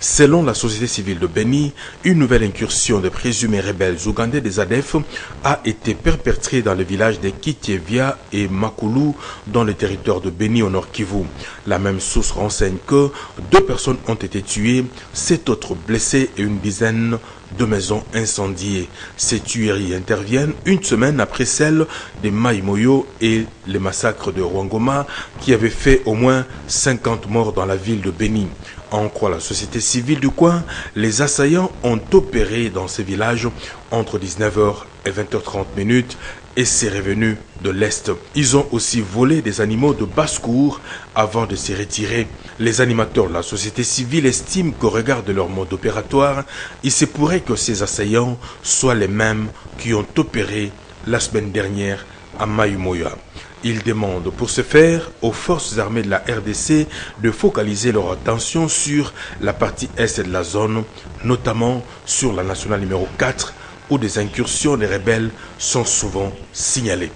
Selon la société civile de Béni, une nouvelle incursion de présumés rebelles ougandais des ADF a été perpétrée dans le village de Kitievia et Makulu dans le territoire de Béni au Nord Kivu. La même source renseigne que 2 personnes ont été tuées, 7 autres blessées et une dizaine de maisons incendiées. Ces tueries interviennent une semaine après celles de Maïmoyo et les massacres de Rwangoma qui avaient fait au moins 50 morts dans la ville de Béni. En croit la société civile du coin, les assaillants ont opéré dans ces villages entre 19h et 20h30 et c'est revenu de l'Est. Ils ont aussi volé des animaux de basse-cour avant de se retirer. Les animateurs de la société civile estiment qu'au regard de leur mode opératoire, il se pourrait que ces assaillants soient les mêmes qui ont opéré la semaine dernière à Maïmoya. Ils demandent pour ce faire aux forces armées de la RDC de focaliser leur attention sur la partie est de la zone, notamment sur la nationale numéro 4, où des incursions des rebelles sont souvent signalées.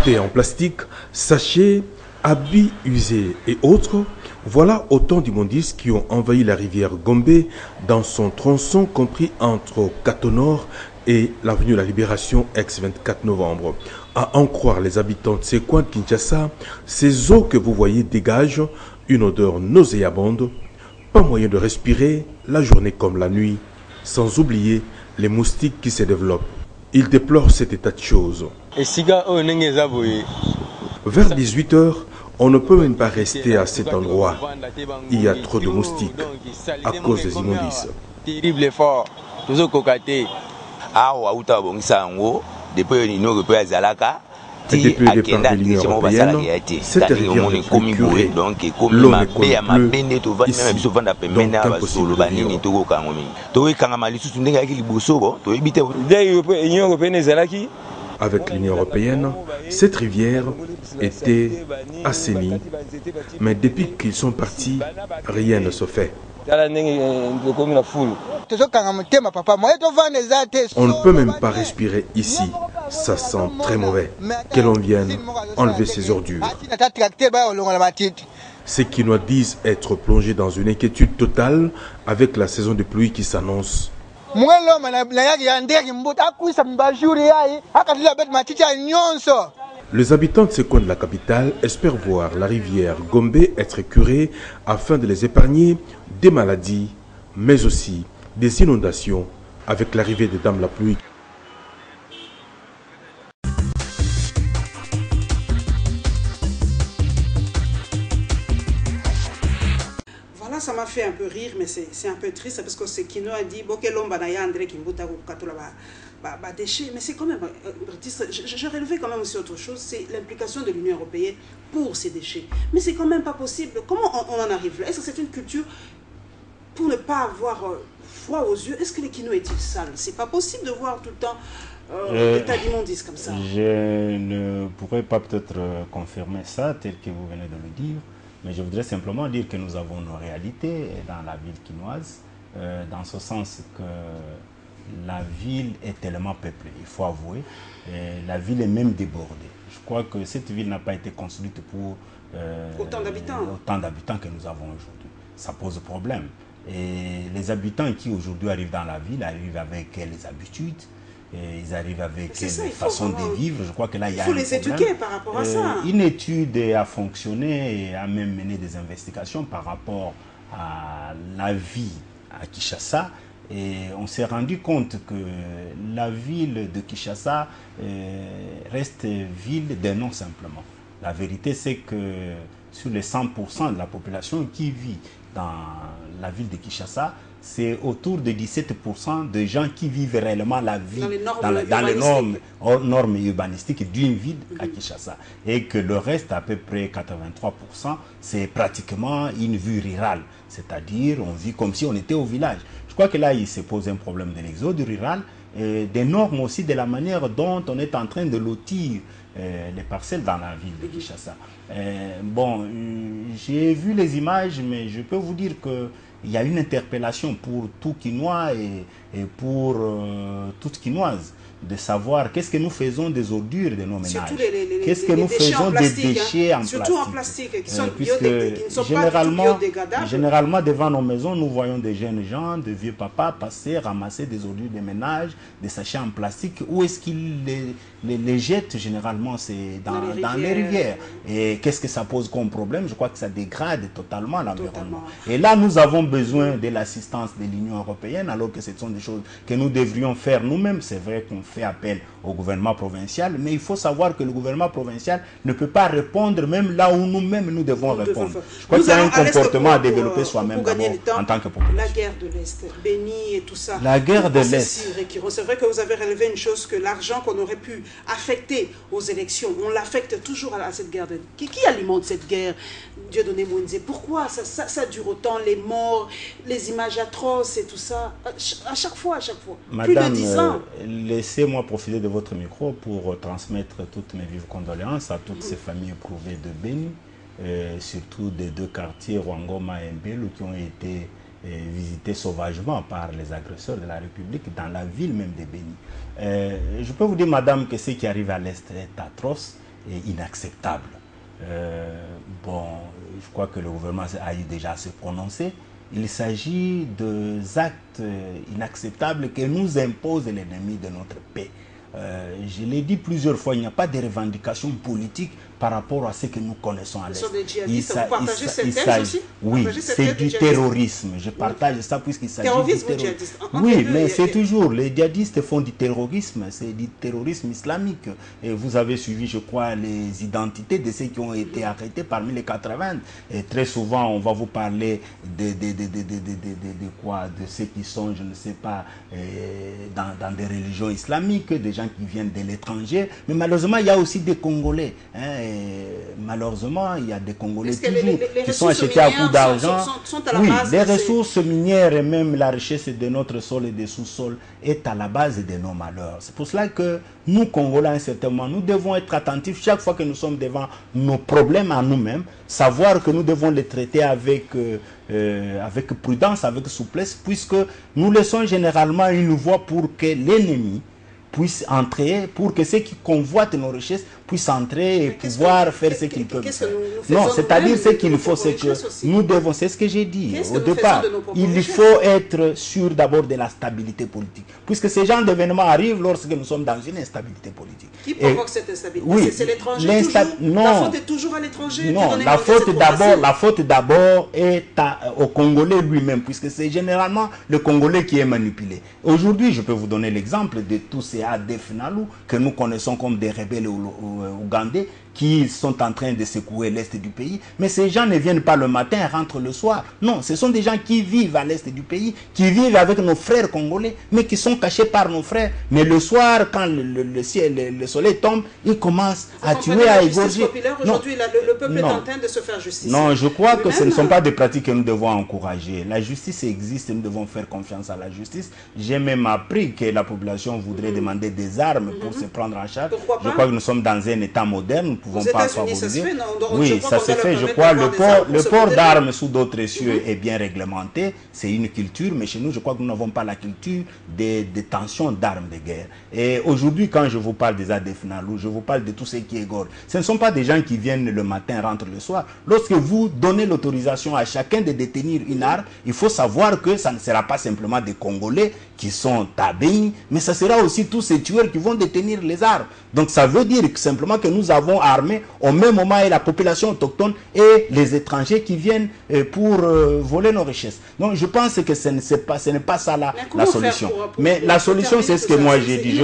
Thé en plastique, sachets, habits usés et autres, voilà autant d'immondices qui ont envahi la rivière Gombe dans son tronçon compris entre Katonor et l'avenue de la Libération ex-24 novembre. À en croire les habitants de ces coins de Kinshasa, ces eaux que vous voyez dégagent une odeur nauséabonde, pas moyen de respirer la journée comme la nuit, sans oublier les moustiques qui se développent. Ils déplorent cet état de choses. Vers 18h, on ne peut même pas rester à cet endroit. Il y a trop de moustiques à cause des immondices. Depuis le départ de l'Union européenne, cette rivière n'est plus curée. L'eau ne coule plus ici, donc impossible de vivre. Avec l'Union européenne, cette rivière était assainie, mais depuis qu'ils sont partis, rien ne se fait. On ne peut même pas respirer ici, ça sent très mauvais. Que l'on vienne enlever ces ordures. Ceux qui nous disent être plongés dans une inquiétude totale avec la saison de pluie qui s'annonce. Les habitants de ce coin de la capitale espèrent voir la rivière Gombe être curée afin de les épargner des maladies, mais aussi des inondations avec l'arrivée de Dame la pluie. Voilà, ça m'a fait un peu rire, mais c'est un peu triste parce que ce Kino a dit, bon, quel homme André Kimbuta déchets, mais c'est quand même, je relevais quand même aussi autre chose, c'est l'implication de l'Union européenne pour ces déchets. Mais c'est quand même pas possible. Comment on en arrive là? Est-ce que c'est une culture pour ne pas avoir froid aux yeux? Est-ce que les Kino est-il sale? C'est pas possible de voir tout le temps des tas d'immondices comme ça. Je ne pourrais pas peut-être confirmer ça tel que vous venez de le dire, mais je voudrais simplement dire que nous avons nos réalités dans la ville quinoise, dans ce sens que la ville est tellement peuplée, il faut avouer. La ville est même débordée. Je crois que cette ville n'a pas été construite pour autant d'habitants que nous avons aujourd'hui. Ça pose problème. Et les habitants qui aujourd'hui arrivent dans la ville arrivent avec les habitudes, et ils arrivent avec les façons de vivre. Je crois que là, il y a un problème. Il faut les éduquer par rapport à ça. Une étude a fonctionné et a même mené des investigations par rapport à la vie à Kinshasa. Et on s'est rendu compte que la ville de Kinshasa reste ville des noms simplement. La vérité, c'est que sur les 100% de la population qui vit dans la ville de Kinshasa, c'est autour de 17% de gens qui vivent réellement la vie dans les normes urbanistiques d'une ville à Kinshasa. Et que le reste, à peu près 83%, c'est pratiquement une vie rurale. C'est-à-dire, on vit comme si on était au village. Je crois que là, il se pose un problème de l'exode rural, des normes aussi, de la manière dont on est en train de lotir les parcelles dans la ville de Kinshasa. Bon, j'ai vu les images, mais je peux vous dire qu'il y a une interpellation pour tout Kinois et pour toute Kinoise de savoir qu'est-ce que nous faisons des ordures de nos ménages. Qu'est-ce que nous faisons des déchets en plastique. Surtout en plastique, qui sont puisque qui ne sont pas biodégradables. Généralement, devant nos maisons, nous voyons des jeunes gens, de vieux papas passer, ramasser des ordures de ménage, des sachets en plastique. Où est-ce qu'ils les jettent? Généralement, c'est dans les rivières. Et qu'est-ce que ça pose comme problème? Je crois que ça dégrade totalement l'environnement. Et là, nous avons besoin de l'assistance de l'Union européenne, alors que ce sont des choses que nous devrions faire nous-mêmes. C'est vrai qu'on fait appel au gouvernement provincial, mais il faut savoir que le gouvernement provincial ne peut pas répondre même là où nous-mêmes nous devons répondre. Je crois qu'il y a un comportement à développer soi-même en tant que population. La guerre de l'Est, Béni et tout ça. La guerre de l'Est. C'est vrai que vous avez relevé une chose, que l'argent qu'on aurait pu affecter aux élections, on l'affecte toujours à cette guerre. Qui alimente cette guerre? Dieudonné Mounzé, pourquoi ça dure autant, les morts, les images atroces et tout ça, à chaque fois. Madame, plus de 10 ans. Laissez-moi profiter de votre micro pour transmettre toutes mes vives condoléances à toutes ces familles éprouvées de Béni, surtout des deux quartiers, Rwangoma et Mbelu, qui ont été visités sauvagement par les agresseurs de la République dans la ville même de Béni. Je peux vous dire, madame, que ce qui arrive à l'Est est atroce et inacceptable. Bon, je crois que le gouvernement a eu déjà à se prononcer. Il s'agit d'actes inacceptables que nous impose l'ennemi de notre paix. Je l'ai dit plusieurs fois, il n'y a pas de revendication politique par rapport à ce que nous connaissons à l'Est. Ce sont des djihadistes, vous partagez cette thèse aussi? Oui, c'est du terrorisme. Je partage ça puisqu'il s'agit du terrorisme. Oui, mais c'est toujours, les djihadistes font du terrorisme, c'est du terrorisme islamique. Et vous avez suivi, je crois, les identités de ceux qui ont été arrêtés parmi les 80. Et très souvent, on va vous parler de ceux qui sont, je ne sais pas, dans des religions islamiques, des gens qui viennent de l'étranger. Mais malheureusement, il y a aussi des Congolais. Malheureusement, il y a des Congolais toujours qui sont achetés à coup d'argent. Oui, les ressources minières et même la richesse de notre sol et des sous-sols est à la base de nos malheurs. C'est pour cela que nous, Congolais, à un certain moment, nous devons être attentifs chaque fois que nous sommes devant nos problèmes à nous-mêmes, savoir que nous devons les traiter avec prudence, avec souplesse, puisque nous laissons généralement une voie pour que l'ennemi puisse entrer, pour que ceux qui convoitent nos richesses puissent entrer et pouvoir faire ce qu'ils peuvent faire. Non, c'est-à-dire ce qu'il faut, c'est que nous devons, c'est ce que j'ai dit au départ, il faut être sûr d'abord de la stabilité politique. Puisque ces genres d'événements arrivent lorsque nous sommes dans une instabilité politique. Qui provoque cette instabilité? Oui, c'est l'étranger toujours? Non, la faute est toujours à l'étranger? Non, la faute d'abord est au Congolais lui-même, puisque c'est généralement le Congolais qui est manipulé. Aujourd'hui, je peux vous donner l'exemple de tous ces ADF Nalu que nous connaissons comme des rebelles ougandais qui sont en train de secouer l'Est du pays. Mais ces gens ne viennent pas le matin et rentrent le soir. Non, ce sont des gens qui vivent à l'Est du pays, qui vivent avec nos frères congolais, mais qui sont cachés par nos frères. Mais le soir, quand le soleil tombe, ils commencent à tuer, à égorger. Aujourd'hui, le peuple est en train de se faire justice. Non, je crois que ce ne sont pas des pratiques que nous devons encourager. La justice existe et nous devons faire confiance à la justice. J'ai même appris que la population voudrait demander des armes pour se prendre en charge. Je crois que nous sommes dans un état moderne. Pouvons pas favoriser. Oui, ça se fait, je crois. Le port d'armes sous d'autres cieux est bien réglementé. C'est une culture, mais chez nous, je crois que nous n'avons pas la culture des détentions d'armes de guerre. Et aujourd'hui, quand je vous parle des ADF Nalu, je vous parle de tous ceux qui égorgent. Ce ne sont pas des gens qui viennent le matin, rentrent le soir. Lorsque vous donnez l'autorisation à chacun de détenir une arme, il faut savoir que ça ne sera pas simplement des Congolais qui sont à Beni, mais ça sera aussi tous ces tueurs qui vont détenir les armes. Donc ça veut dire que simplement que nous avons armé au même moment et la population autochtone et les étrangers qui viennent pour voler nos richesses. Donc je pense que ce n'est pas ça la solution. Mais la solution, c'est ce que moi j'ai dit.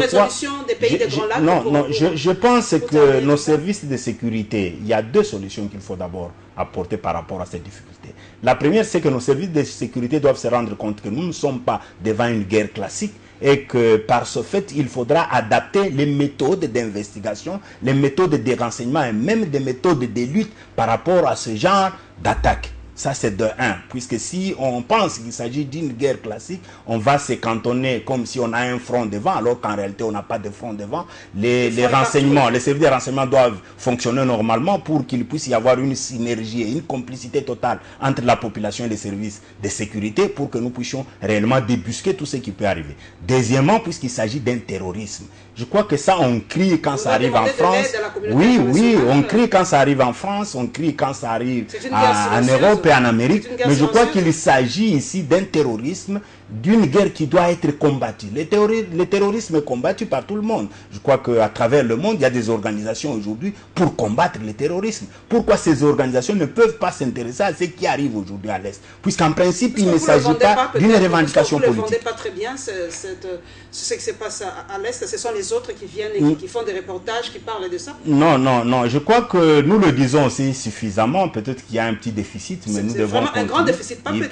Je pense que nos services de sécurité, il y a deux solutions qu'il faut d'abord apporter par rapport à cette difficulté. La première, c'est que nos services de sécurité doivent se rendre compte que nous ne sommes pas devant une guerre classique et que par ce fait, il faudra adapter les méthodes d'investigation, les méthodes de renseignement et même des méthodes de lutte par rapport à ce genre d'attaque. Ça, c'est de un, puisque si on pense qu'il s'agit d'une guerre classique, on va se cantonner comme si on a un front devant, alors qu'en réalité, on n'a pas de front devant. Les renseignements, les services de renseignement doivent fonctionner normalement pour qu'il puisse y avoir une synergie et une complicité totale entre la population et les services de sécurité pour que nous puissions réellement débusquer tout ce qui peut arriver. Deuxièmement, puisqu'il s'agit d'un terrorisme. Je crois que ça, on crie quand ça arrive en France. Oui, on crie quand ça arrive en France, on crie quand ça arrive en Europe et en Amérique. Mais je crois qu'il s'agit ici d'un terrorisme, d'une guerre qui doit être combattue. Le terrorisme est combattu par tout le monde. Je crois qu'à travers le monde, il y a des organisations aujourd'hui pour combattre le terrorisme. Pourquoi ces organisations ne peuvent pas s'intéresser à ce qui arrive aujourd'hui à l'Est? Puisqu'en principe, il ne s'agit pas d'une revendication politique. Vous ne vendez pas très bien ce qui se passe à l'Est. Ce sont les autres qui viennent et qui font des reportages, qui parlent de ça. Non. Je crois que nous le disons aussi suffisamment. Peut-être qu'il y a un petit déficit, mais nous devons continuer. Un grand déficit, pas petit. Il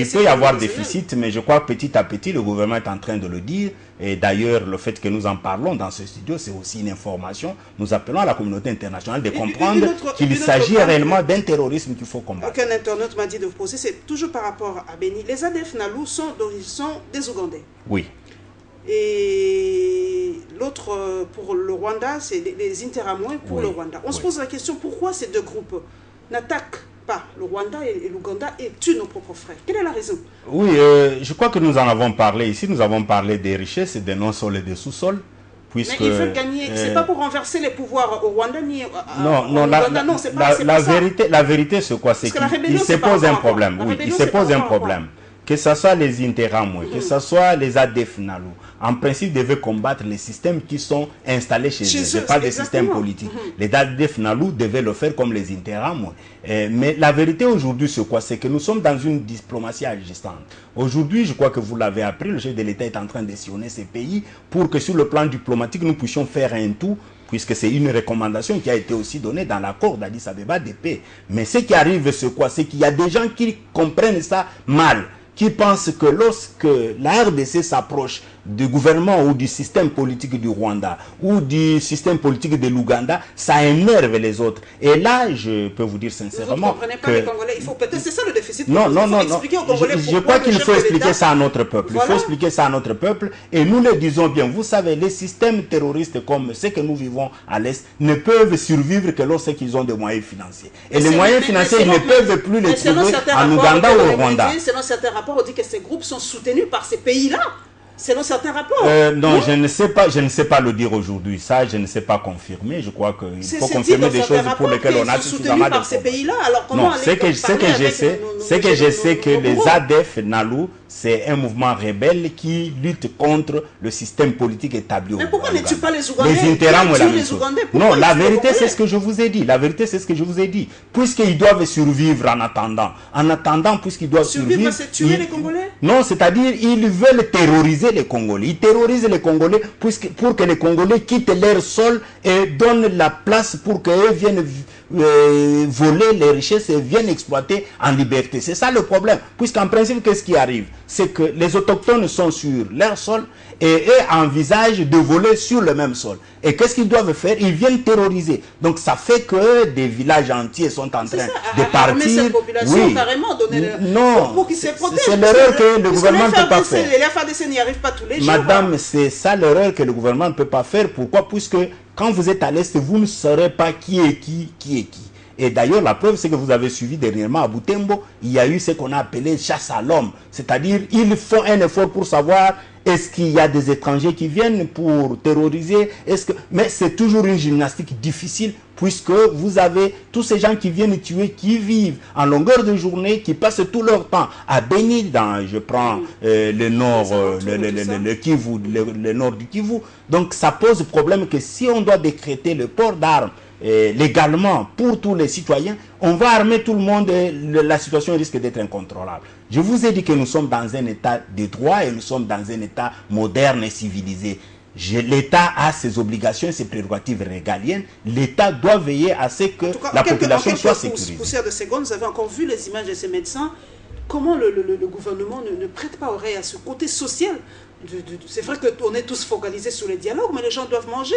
peut y avoir déficit, mais je crois que petit à petit, le gouvernement est en train de le dire. Et d'ailleurs, le fait que nous en parlons dans ce studio, c'est aussi une information. Nous appelons à la communauté internationale de comprendre qu'il s'agit réellement d'un terrorisme qu'il faut combattre. Aucun internaute m'a dit de vous poser, c'est toujours par rapport à Beni. Les ADF Nalu sont des Ougandais. Oui. Et l'autre, pour le Rwanda, c'est les Interahamwe pour le Rwanda. On se pose la question, pourquoi ces deux groupes n'attaquent pas le Rwanda et l'Ouganda et tuent nos propres frères? Quelle est la raison? Oui, je crois que nous en avons parlé ici. Nous avons parlé des richesses, des non-sols et des sous-sols. Mais ils veulent gagner, c'est pas pour renverser les pouvoirs au Rwanda ni au Ouganda, non, c'est pas ça. La vérité, c'est quoi? C'est qu'il se pose un problème. Oui, il se pose un problème. Que ce soit les Interahamwe, que ce soit les ADF Nalu, en principe, devaient combattre les systèmes qui sont installés chez eux. Ce n'est pas des systèmes politiques. Les ADF Nalu devaient le faire comme les Interahamwe. Mais la vérité aujourd'hui, c'est quoi? C'est que nous sommes dans une diplomatie agissante. Aujourd'hui, je crois que vous l'avez appris, le chef de l'État est en train de sillonner ces pays pour que sur le plan diplomatique, nous puissions faire un tout, puisque c'est une recommandation qui a été aussi donnée dans l'accord d'Addis Abeba de paix. Mais ce qui arrive, c'est quoi? C'est qu'il y a des gens qui comprennent ça mal, qui pensent que lorsque la RDC s'approche du gouvernement ou du système politique du Rwanda ou du système politique de l'Ouganda, ça énerve les autres. Et là, je peux vous dire sincèrement vous ne comprenez pas les Congolais. Il faut peut-être, c'est ça le déficit. Non. Je crois qu'il faut expliquer ça à notre peuple. Il faut expliquer ça à notre peuple. Et nous le disons bien. Vous savez, les systèmes terroristes comme ceux que nous vivons à l'Est ne peuvent survivre que lorsqu'ils ont des moyens financiers. Et les moyens financiers, ils ne peuvent plus les trouver en Ouganda ou au Rwanda. Selon certains rapports, on dit que ces groupes sont soutenus par ces pays-là. Selon certains rapports. Non, je ne sais pas le dire aujourd'hui. Ça, je ne sais pas confirmer. Je crois qu'il faut confirmer des choses pour lesquelles on a suffisamment de ces pays-là. Alors comment non, ce que je sais que les ADF Nalu, c'est un mouvement rebelle qui lutte contre le système politique établi. Mais pourquoi ne tuent pas les Ougandais? Les Interahamwe, la même chose. Non, la vérité, c'est ce que je vous ai dit. La vérité, c'est ce que je vous ai dit. Puisqu'ils doivent survivre en attendant. En attendant, puisqu'ils doivent survivre. C'est tuer les Congolais? Non, c'est-à-dire ils veulent terroriser les Congolais. Ils terrorisent les Congolais pour que les Congolais quittent leur sol et donnent la place pour qu'eux viennent voler les richesses et viennent exploiter en liberté. C'est ça le problème. Puisqu'en principe, qu'est-ce qui arrive? C'est que les autochtones sont sur leur sol et eux envisagent de voler sur le même sol. Et qu'est-ce qu'ils doivent faire? Ils viennent terroriser. Donc ça fait que des villages entiers sont en train de partir. Cette population, carrément, pour qu'ils se protègent. C'est l'erreur que le gouvernement ne peut pas faire. Les FARDC n'y arrivent pas tous les jours. Madame, c'est ça l'erreur que le gouvernement ne peut pas faire. Pourquoi? Puisque quand vous êtes à l'Est, vous ne saurez pas qui est qui est qui. Et d'ailleurs, la preuve, c'est que vous avez suivi dernièrement à Butembo, il y a eu ce qu'on a appelé chasse à l'homme. C'est-à-dire, ils font un effort pour savoir est-ce qu'il y a des étrangers qui viennent pour terroriser. Mais c'est toujours une gymnastique difficile, puisque vous avez tous ces gens qui viennent tuer, qui vivent en longueur de journée, qui passent tout leur temps à Beni, je prends le nord, le Kivu, le nord du Kivu. Donc ça pose problème que si on doit décréter le port d'armes légalement pour tous les citoyens, on va armer tout le monde et la situation risque d'être incontrôlable. Je vous ai dit que nous sommes dans un état de droit et nous sommes dans un état moderne et civilisé. L'État a ses obligations et ses prérogatives régaliennes. L'État doit veiller à ce que la population soit sécurisée. Poussière de secondes, vous avez encore vu les images de ces médecins. Comment le gouvernement ne prête pas oreille à ce côté social? C'est vrai qu'on est tous focalisés sur les dialogues, mais les gens doivent manger,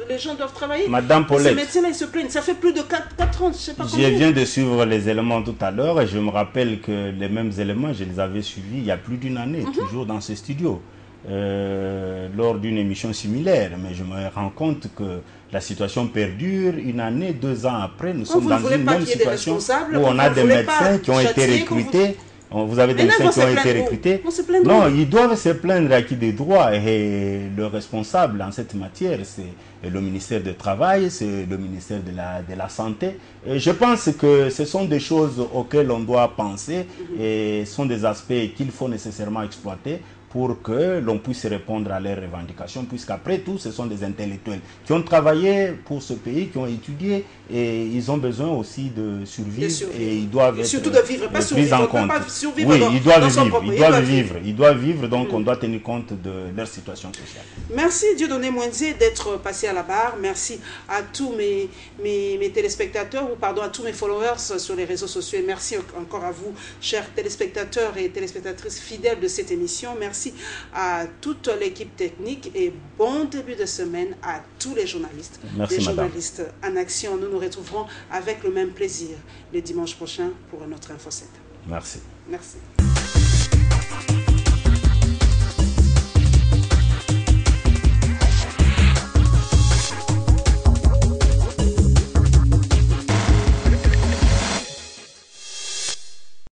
les gens doivent travailler. Madame Paulette, ces médecins-là, ils se plaignent. Ça fait plus de 4 ans, je ne sais pas combien. Je viens de suivre les éléments tout à l'heure et je me rappelle que les mêmes éléments, je les avais suivis il y a plus d'une année, toujours dans ce studio, lors d'une émission similaire. Mais je me rends compte que la situation perdure 1 année, 2 ans après. Nous sommes dans une même situation où on a des médecins qui ont été recrutés. Vous avez des médecins qui ont été recrutés. Non, ils doivent se plaindre à qui des droits. Et le responsable en cette matière, c'est le ministère du Travail, c'est le ministère de la Santé. Et je pense que ce sont des choses auxquelles on doit penser et ce sont des aspects qu'il faut nécessairement exploiter pour que l'on puisse répondre à leurs revendications, puisqu'après tout, ce sont des intellectuels qui ont travaillé pour ce pays, qui ont étudié, et ils ont besoin aussi de survivre, et ils doivent être surtout de vivre, pas pris en compte. Oui, ils doivent vivre, donc on doit tenir compte de leur situation sociale. Merci Dieudonné Mwenze d'être passé à la barre. Merci à tous mes téléspectateurs, ou pardon, à tous mes followers sur les réseaux sociaux, et merci encore à vous, chers téléspectateurs et téléspectatrices fidèles de cette émission. Merci à toute l'équipe technique et bon début de semaine à tous les journalistes. Merci, les madame. journalistes en action. Nous nous retrouverons avec le même plaisir le dimanche prochain pour notre Info 7. Merci. Merci.